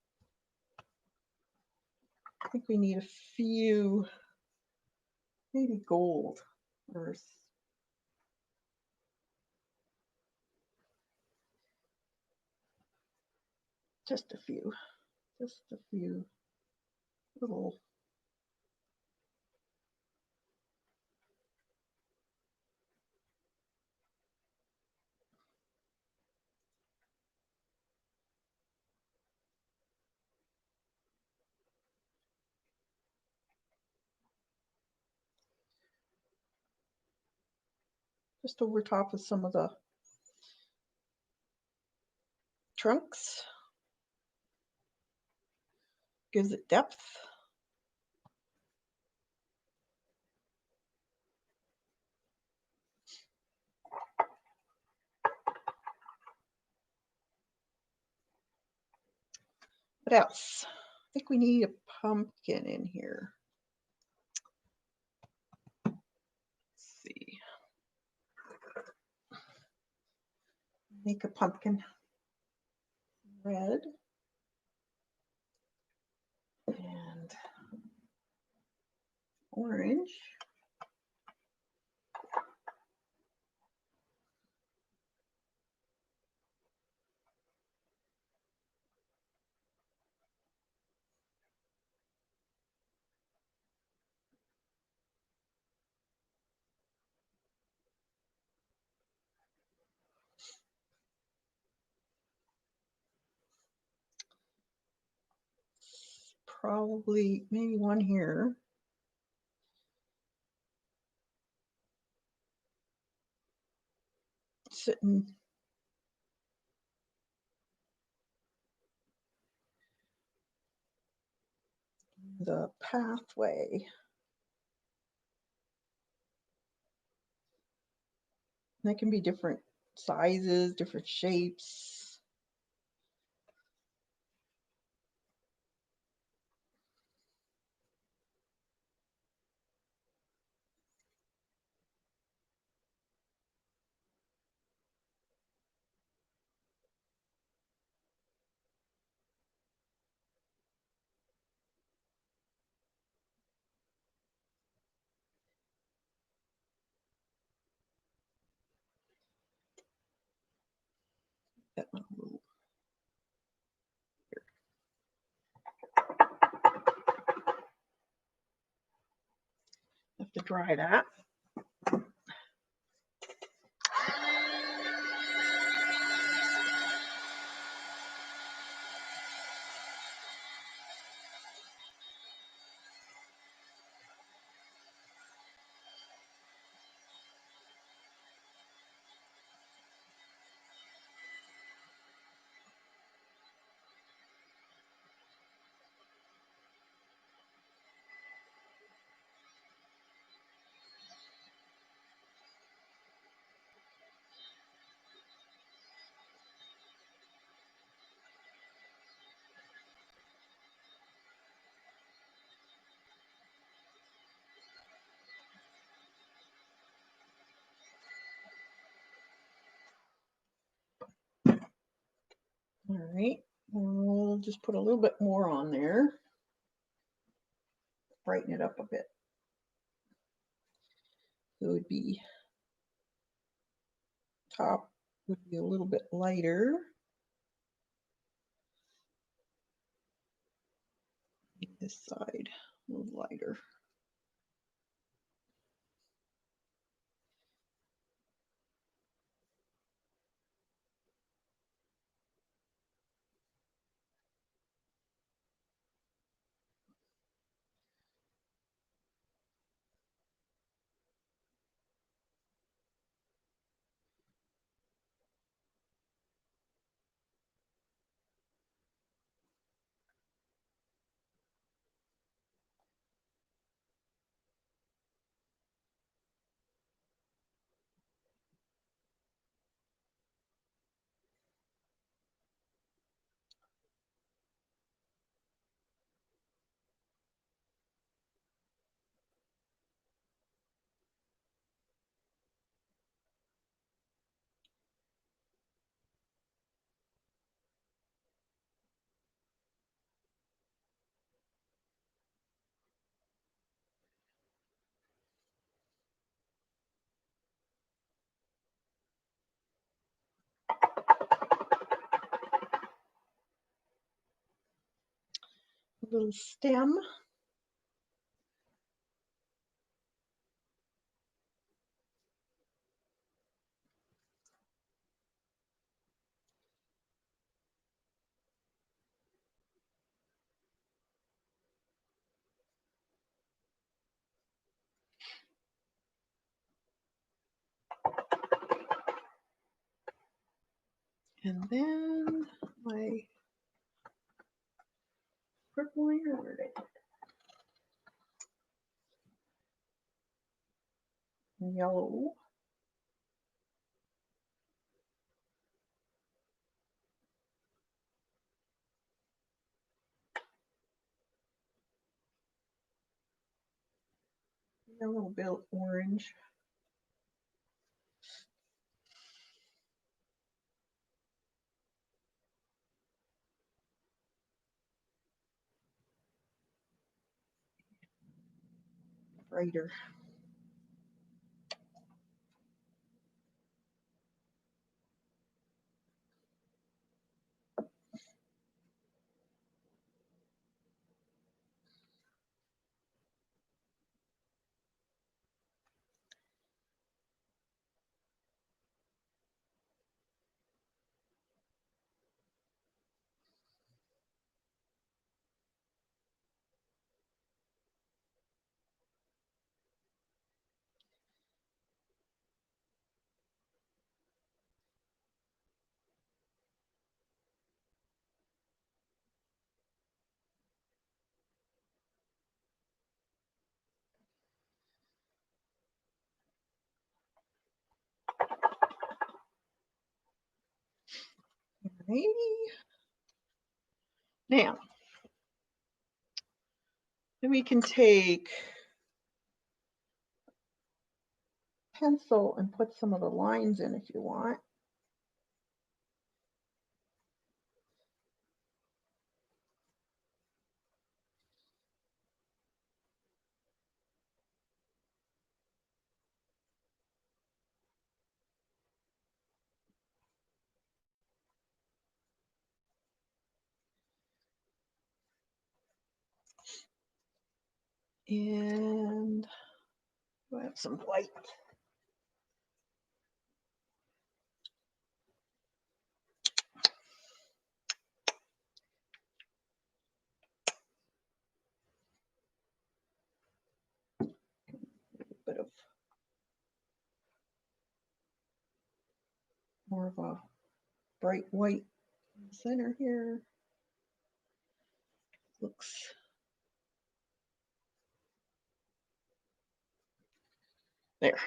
Speaker 1: I think we need a few, maybe gold or just a few little. Just over top of some of the trunks. Gives it depth. What else? I think we need a pumpkin in here. Let's see. Make a pumpkin red. And orange. probably maybe one here. Sitting the pathway. They can be different sizes, different shapes. That one a little here. Have to dry that. All right, we'll just put a little bit more on there, brighten it up a bit. It would be, top would be a little bit lighter. This side a little lighter. A little stem. And then my purple liner, where did I put it? Yellow. A little bit of orange. Brighter. maybe. Now, then we can take pencil and put some of the lines in if you want. And I have some white. Bit of more of a bright white in the center here. Looks there.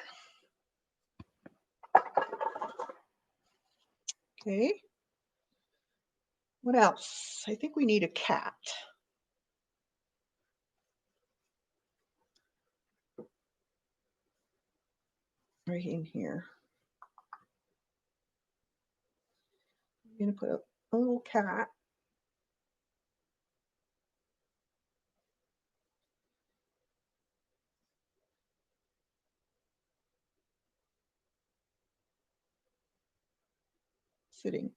Speaker 1: Okay. What else? I think we need a cat. Right in here. I'm going to put a little cat. Sitting.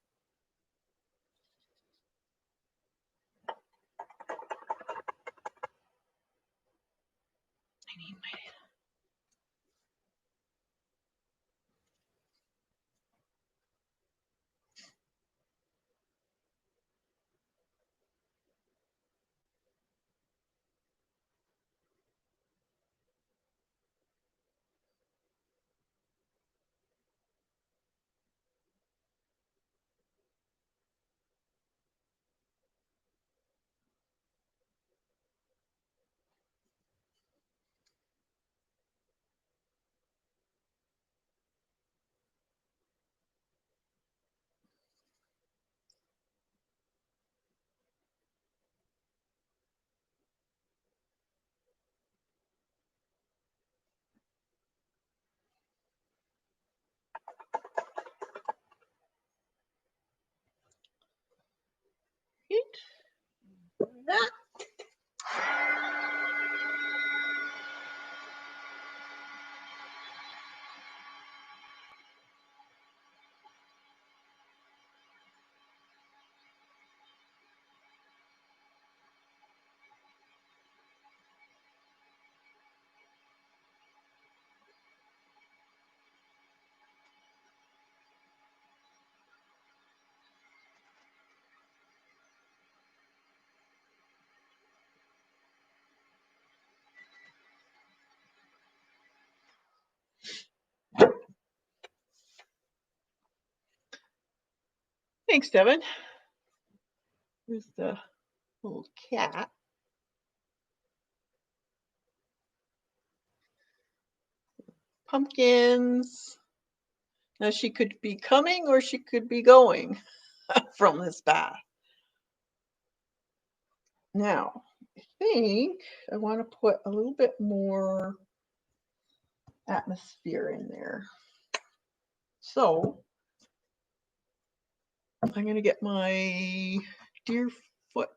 Speaker 1: I need my that. Thanks, Devin. Here's the little cat. Pumpkins. Now she could be coming or she could be going from this bath. Now, I think I want to put a little bit more atmosphere in there. So I'm going to get my deer foot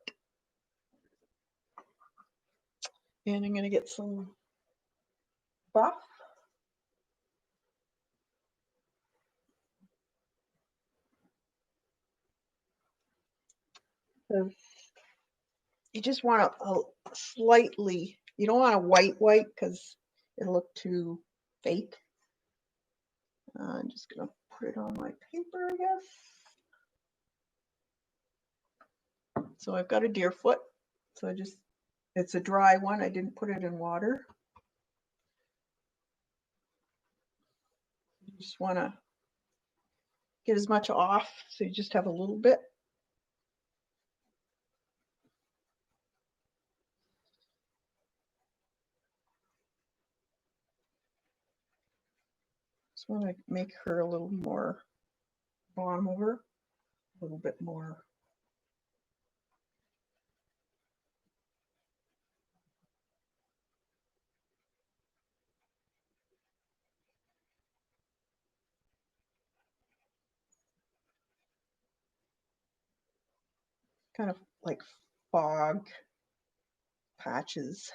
Speaker 1: and I'm going to get some buff. You just want a slightly, you don't want a white because it'll look too fake. I'm just going to put it on my paper, I guess. So I've got a deer foot. So it's a dry one. I didn't put it in water. You just want to get as much off, so you just have a little bit. Just want to make her a little more bottom over. little bit more. Kind of like fog patches.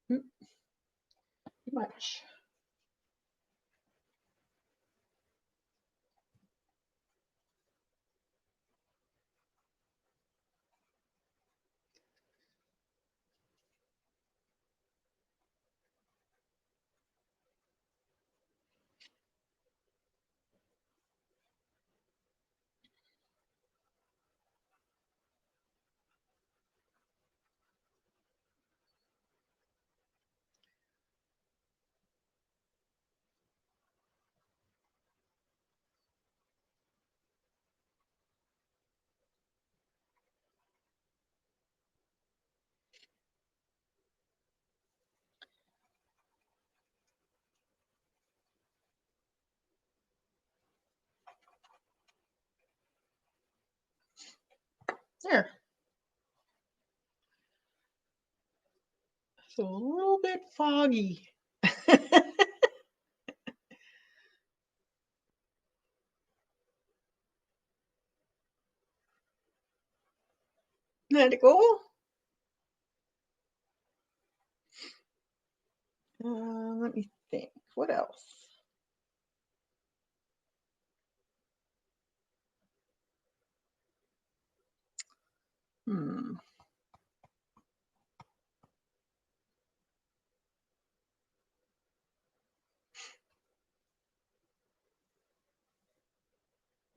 Speaker 1: Too much. There. So a little bit foggy. Let it go. Let me think. What else? Hmm.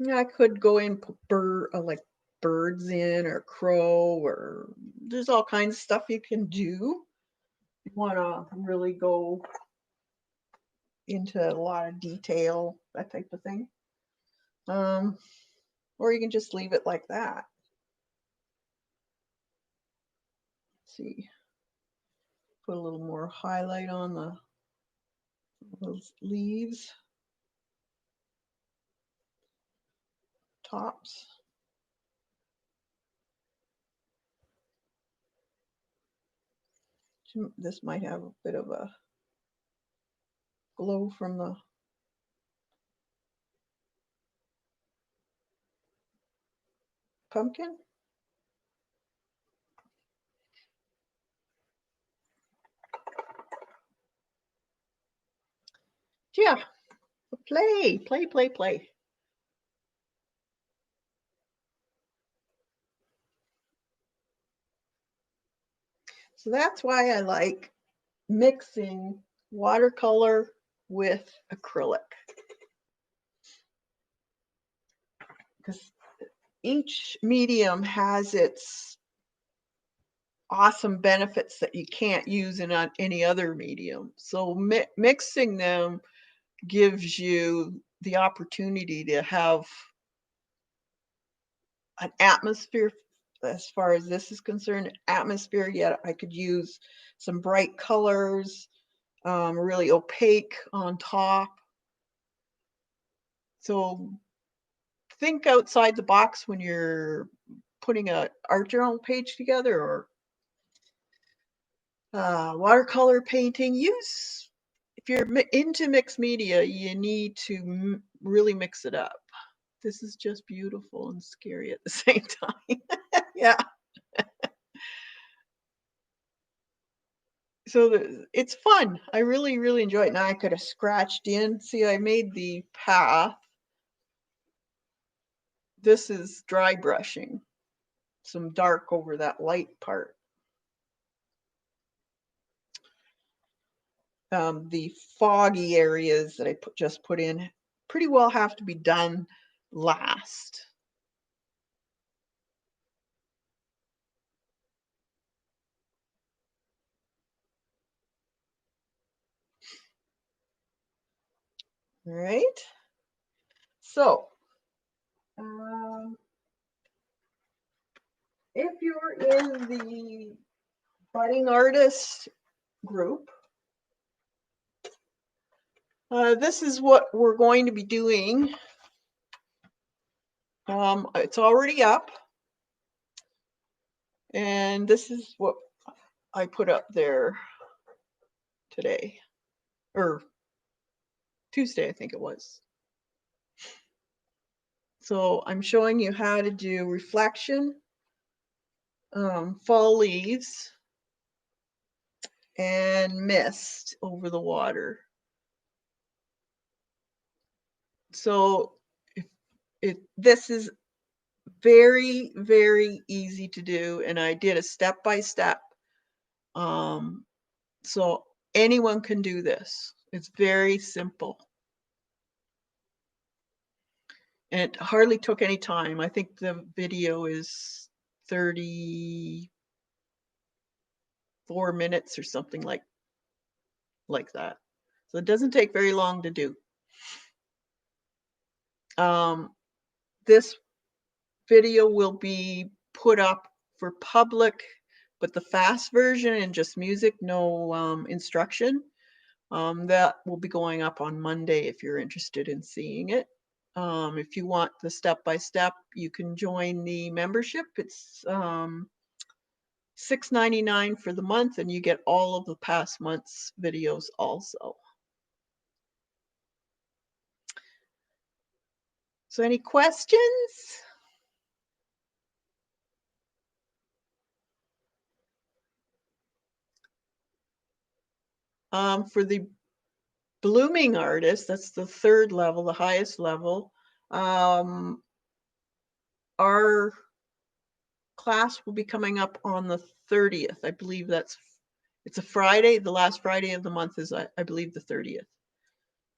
Speaker 1: Yeah, I could go in put like birds in or crow or there's all kinds of stuff you can do. You want to really go into a lot of detail, that type of thing. Um, or you can just leave it like that. Let's see, put a little more highlight on those leaves, tops. This might have a bit of a glow from the pumpkin. Yeah, play, play, play, play. So that's why I like mixing watercolor with acrylic because each medium has its awesome benefits that you can't use in any other medium. So mixing them gives you the opportunity to have an atmosphere as far as this is concerned, atmosphere, yet I could use some bright colors, really opaque on top. So think outside the box when you're putting a art journal page together or Watercolor painting. If you're into mixed media, you need to really mix it up. This is just beautiful and scary at the same time. Yeah. So it's fun. I really, really enjoy it. Now I could have scratched in. See, I made the path. This is dry brushing. Some dark over that light part. The foggy areas that I just put in pretty well have to be done last. All right. So, if you're in the budding artist group, this is what we're going to be doing. It's already up, and this is what I put up there today, or Tuesday, I think it was. So I'm showing you how to do reflection, fall leaves, and mist over the water. So this is very, very easy to do, and I did a step-by-step. So anyone can do this. It's very simple. And it hardly took any time. I think the video is 34 minutes or something like that. So it doesn't take very long to do. This video will be put up for public, but the fast version and just music, no instruction. That will be going up on Monday if you're interested in seeing it. If you want the step-by-step, you can join the membership. It's $6.99 for the month, and you get all of the past month's videos also. So any questions? For the blooming artist, that's the third level, the highest level. Our class will be coming up on the 30th. I believe it's a Friday. The last Friday of the month is, I believe, the 30th.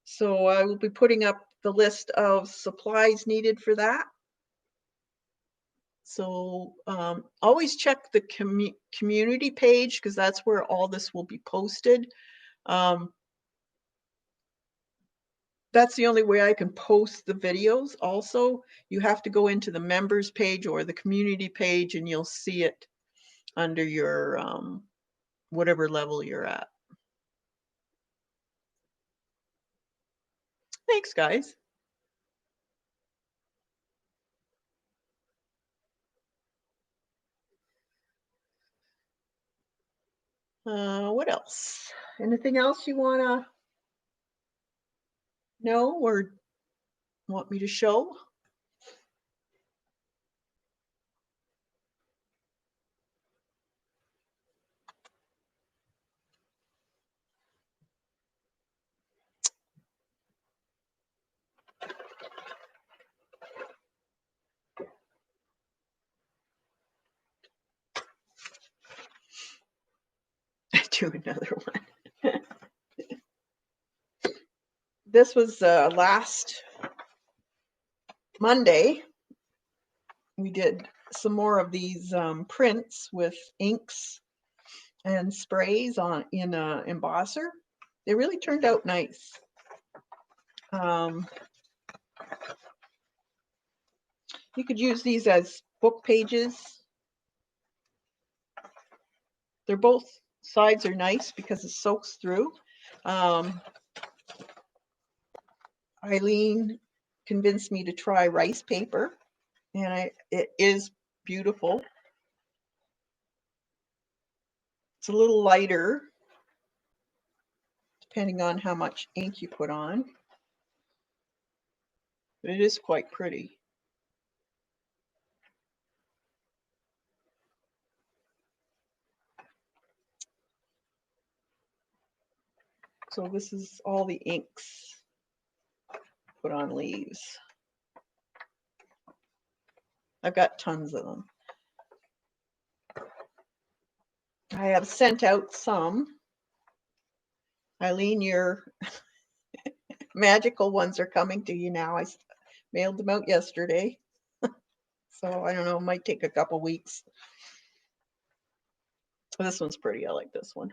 Speaker 1: So I will be putting up the list of supplies needed for that. So always check the community page, because that's where all this will be posted. That's the only way I can post the videos. Also, you have to go into the members page or the community page, and you'll see it under your whatever level you're at. Thanks, guys. What else? Anything else you want to know or want me to show? Do another one. This was last Monday. We did some more of these prints with inks and sprays in an embosser. They really turned out nice. You could use these as book pages. They're both sides are nice because it soaks through. Eileen convinced me to try rice paper, and it is beautiful. It's a little lighter, depending on how much ink you put on. But it is quite pretty. So this is all the inks put on leaves. I've got tons of them. I have sent out some. Eileen, your magical ones are coming to you now. I mailed them out yesterday. So I don't know, it might take a couple weeks. This one's pretty. I like this one.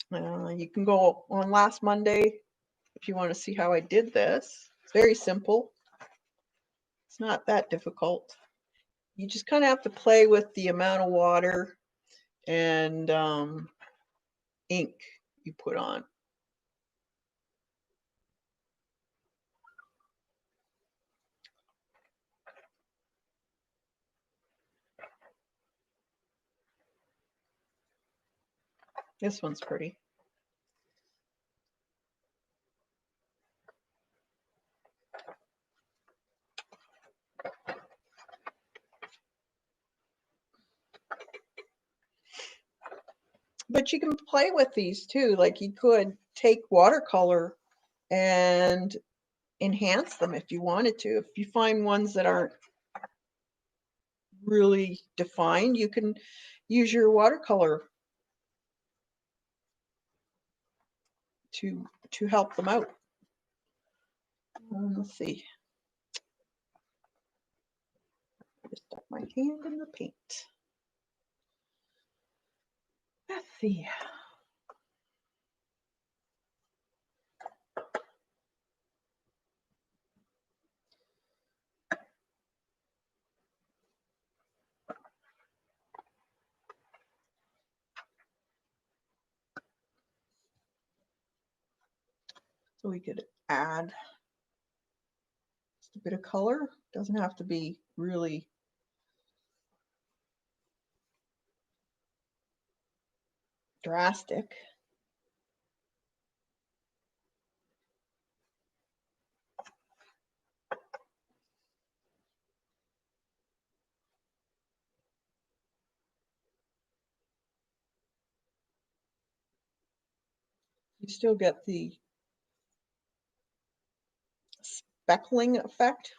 Speaker 1: You can go on last Monday if you want to see how I did this. It's very simple. It's not that difficult. You just kind of have to play with the amount of water and ink you put on. This one's pretty. But you can play with these too. Like you could take watercolor and enhance them if you wanted to. If you find ones that aren't really defined, you can use your watercolor to help them out. Let's see. I just stuck my hand in the paint. Let's see. So we could add just a bit of color. Doesn't have to be really drastic. You still get the speckling effect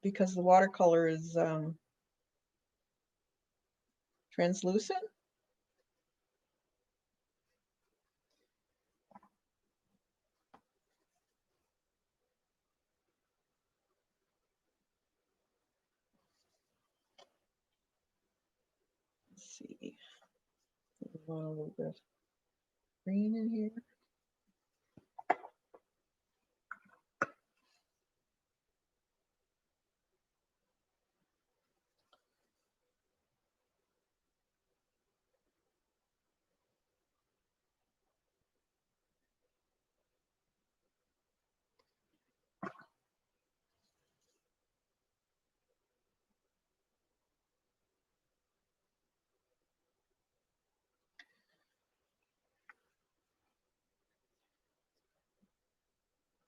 Speaker 1: because the watercolor is translucent. Let's see. A little bit of green in here.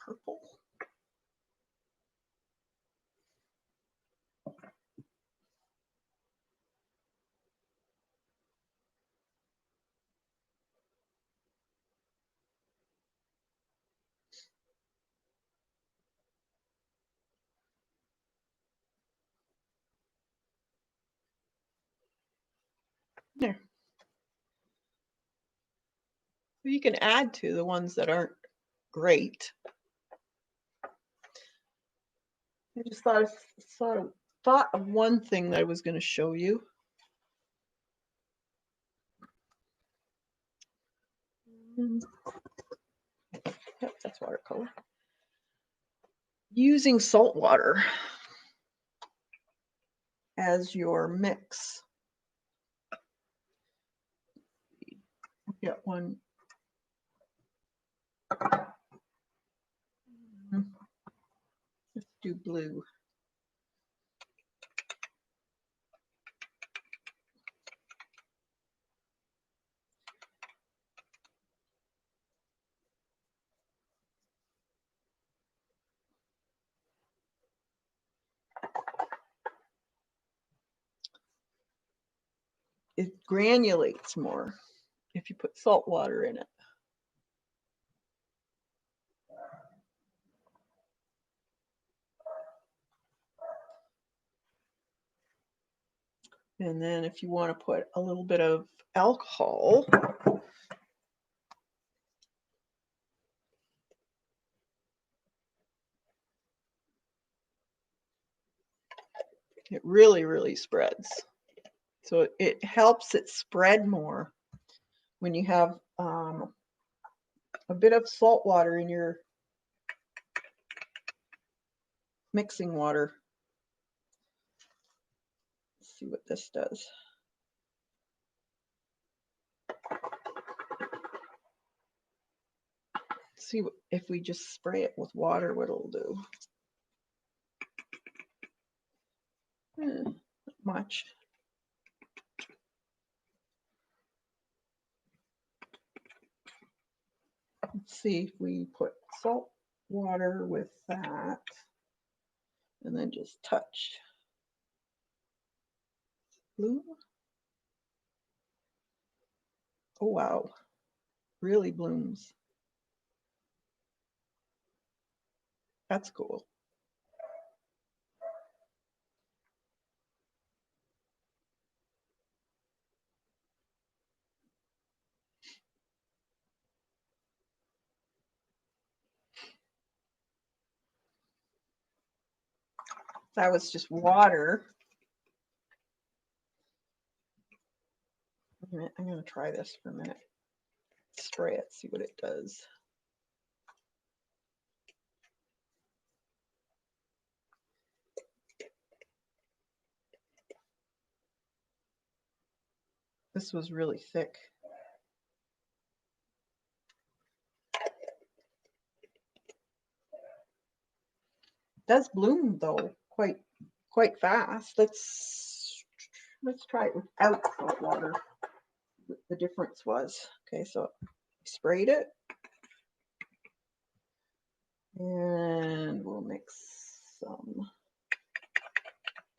Speaker 1: Purple. There. You can add to the ones that aren't great. I just thought of one thing that I was going to show you. Yep, that's watercolor. Using salt water as your mix. Get one Let's do blue. It granulates more if you put salt water in it. And then if you want to put a little bit of alcohol, it really, really spreads. So it helps it spread more when you have a bit of salt water in your mixing water. Let's see what this does. See if we just spray it with water, what it'll do. Not much. Let's see if we put salt water with that and then just touch. Blue. Oh wow, really blooms. That's cool. That was just water. Wait a minute, I'm going to try this for a minute. Spray it, see what it does. This was really thick. It does bloom though quite fast. Let's try it without salt water. What the difference was. Okay, so I sprayed it. And we'll mix some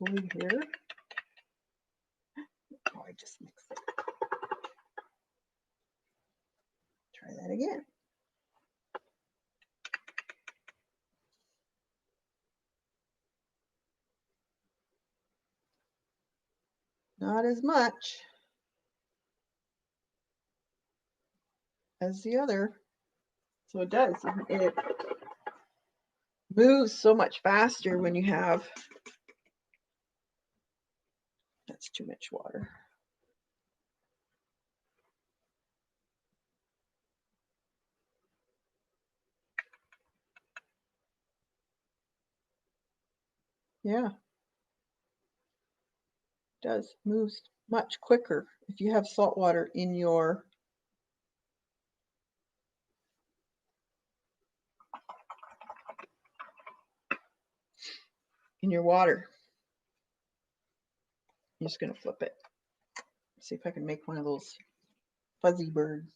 Speaker 1: blue here. Oh, I just mixed it. Try that again. Not as much as the other. So it does. It moves so much faster when you have, that's too much water. Yeah, it does. Moves much quicker if you have salt water in your water. I'm just going to flip it. See if I can make one of those fuzzy birds.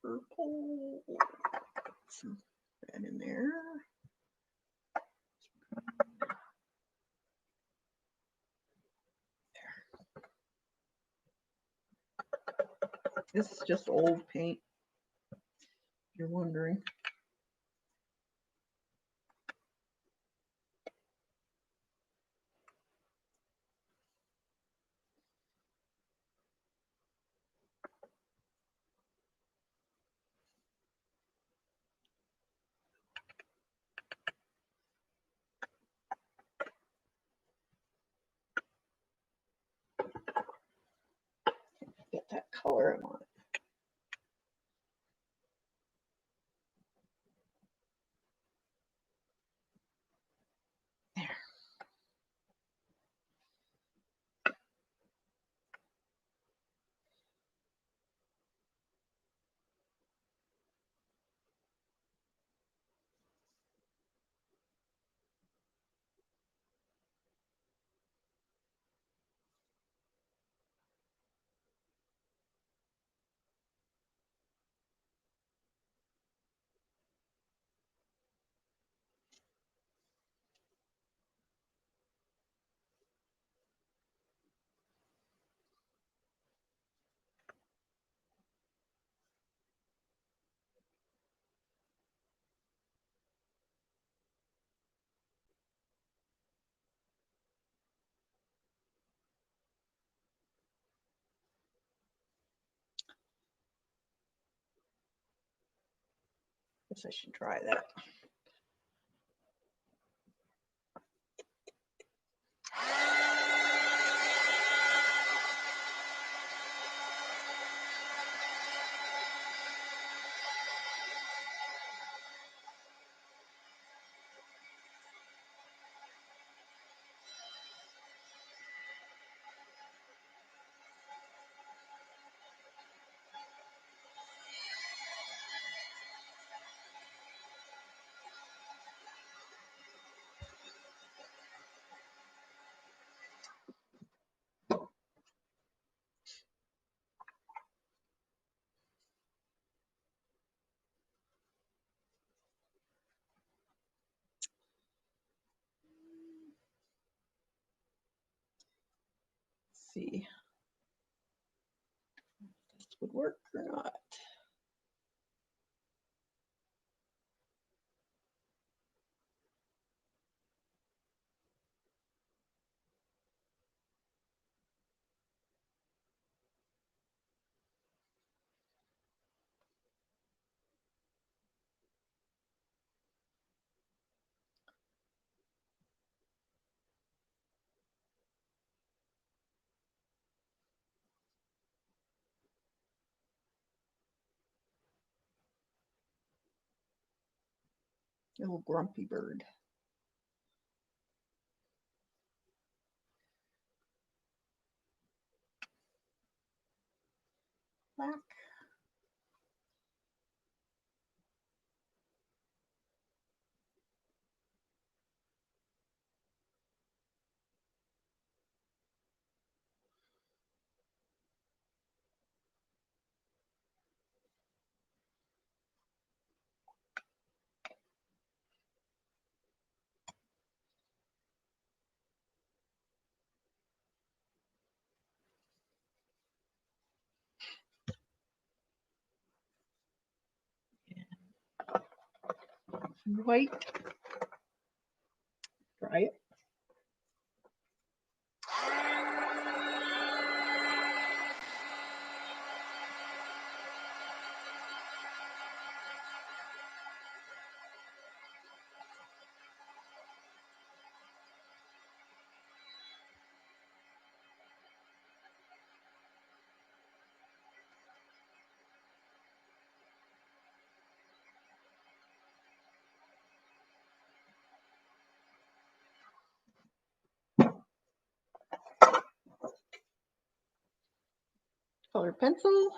Speaker 1: purple. Some red in there. This is just old paint, if you're wondering. Get that color I want. There. Guess I should try that. Let's see if this would work or not. Little grumpy bird. Black. White. Try it. Colored pencil.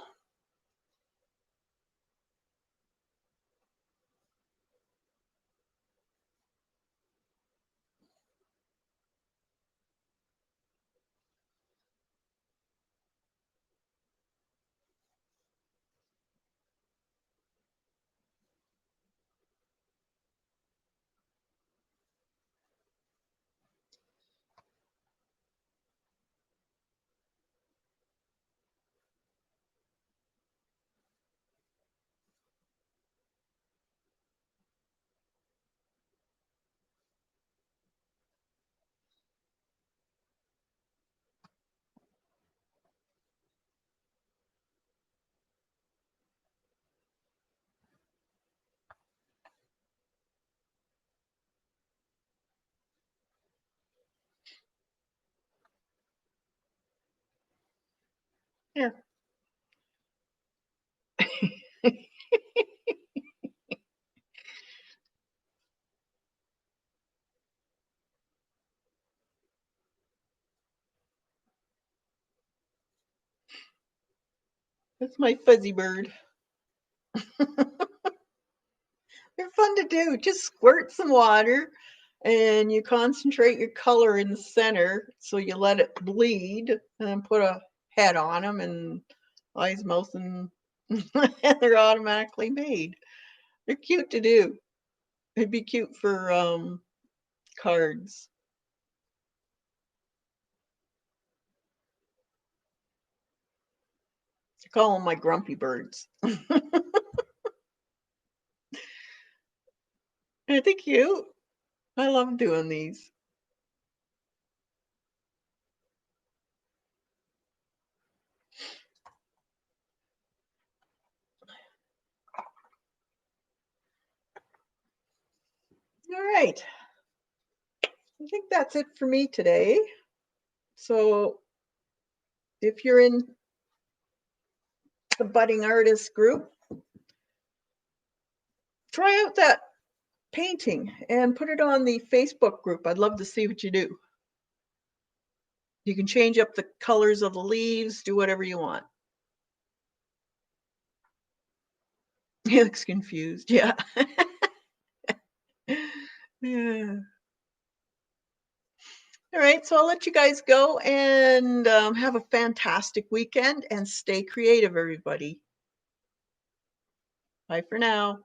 Speaker 1: Here. That's my fuzzy bird. They're fun to do. Just squirt some water and you concentrate your color in the center. So you let it bleed and then put a head on them and eyes, mouth, and they're automatically made. They're cute to do. It'd be cute for cards. I call them my grumpy birds. Aren't they cute? I love doing these. All right. I think that's it for me today. So if you're in the budding artist group, try out that painting and put it on the Facebook group. I'd love to see what you do. You can change up the colors of the leaves, do whatever you want. He looks confused. Yeah. Yeah. All right. So I'll let you guys go and have a fantastic weekend and stay creative, everybody. Bye for now.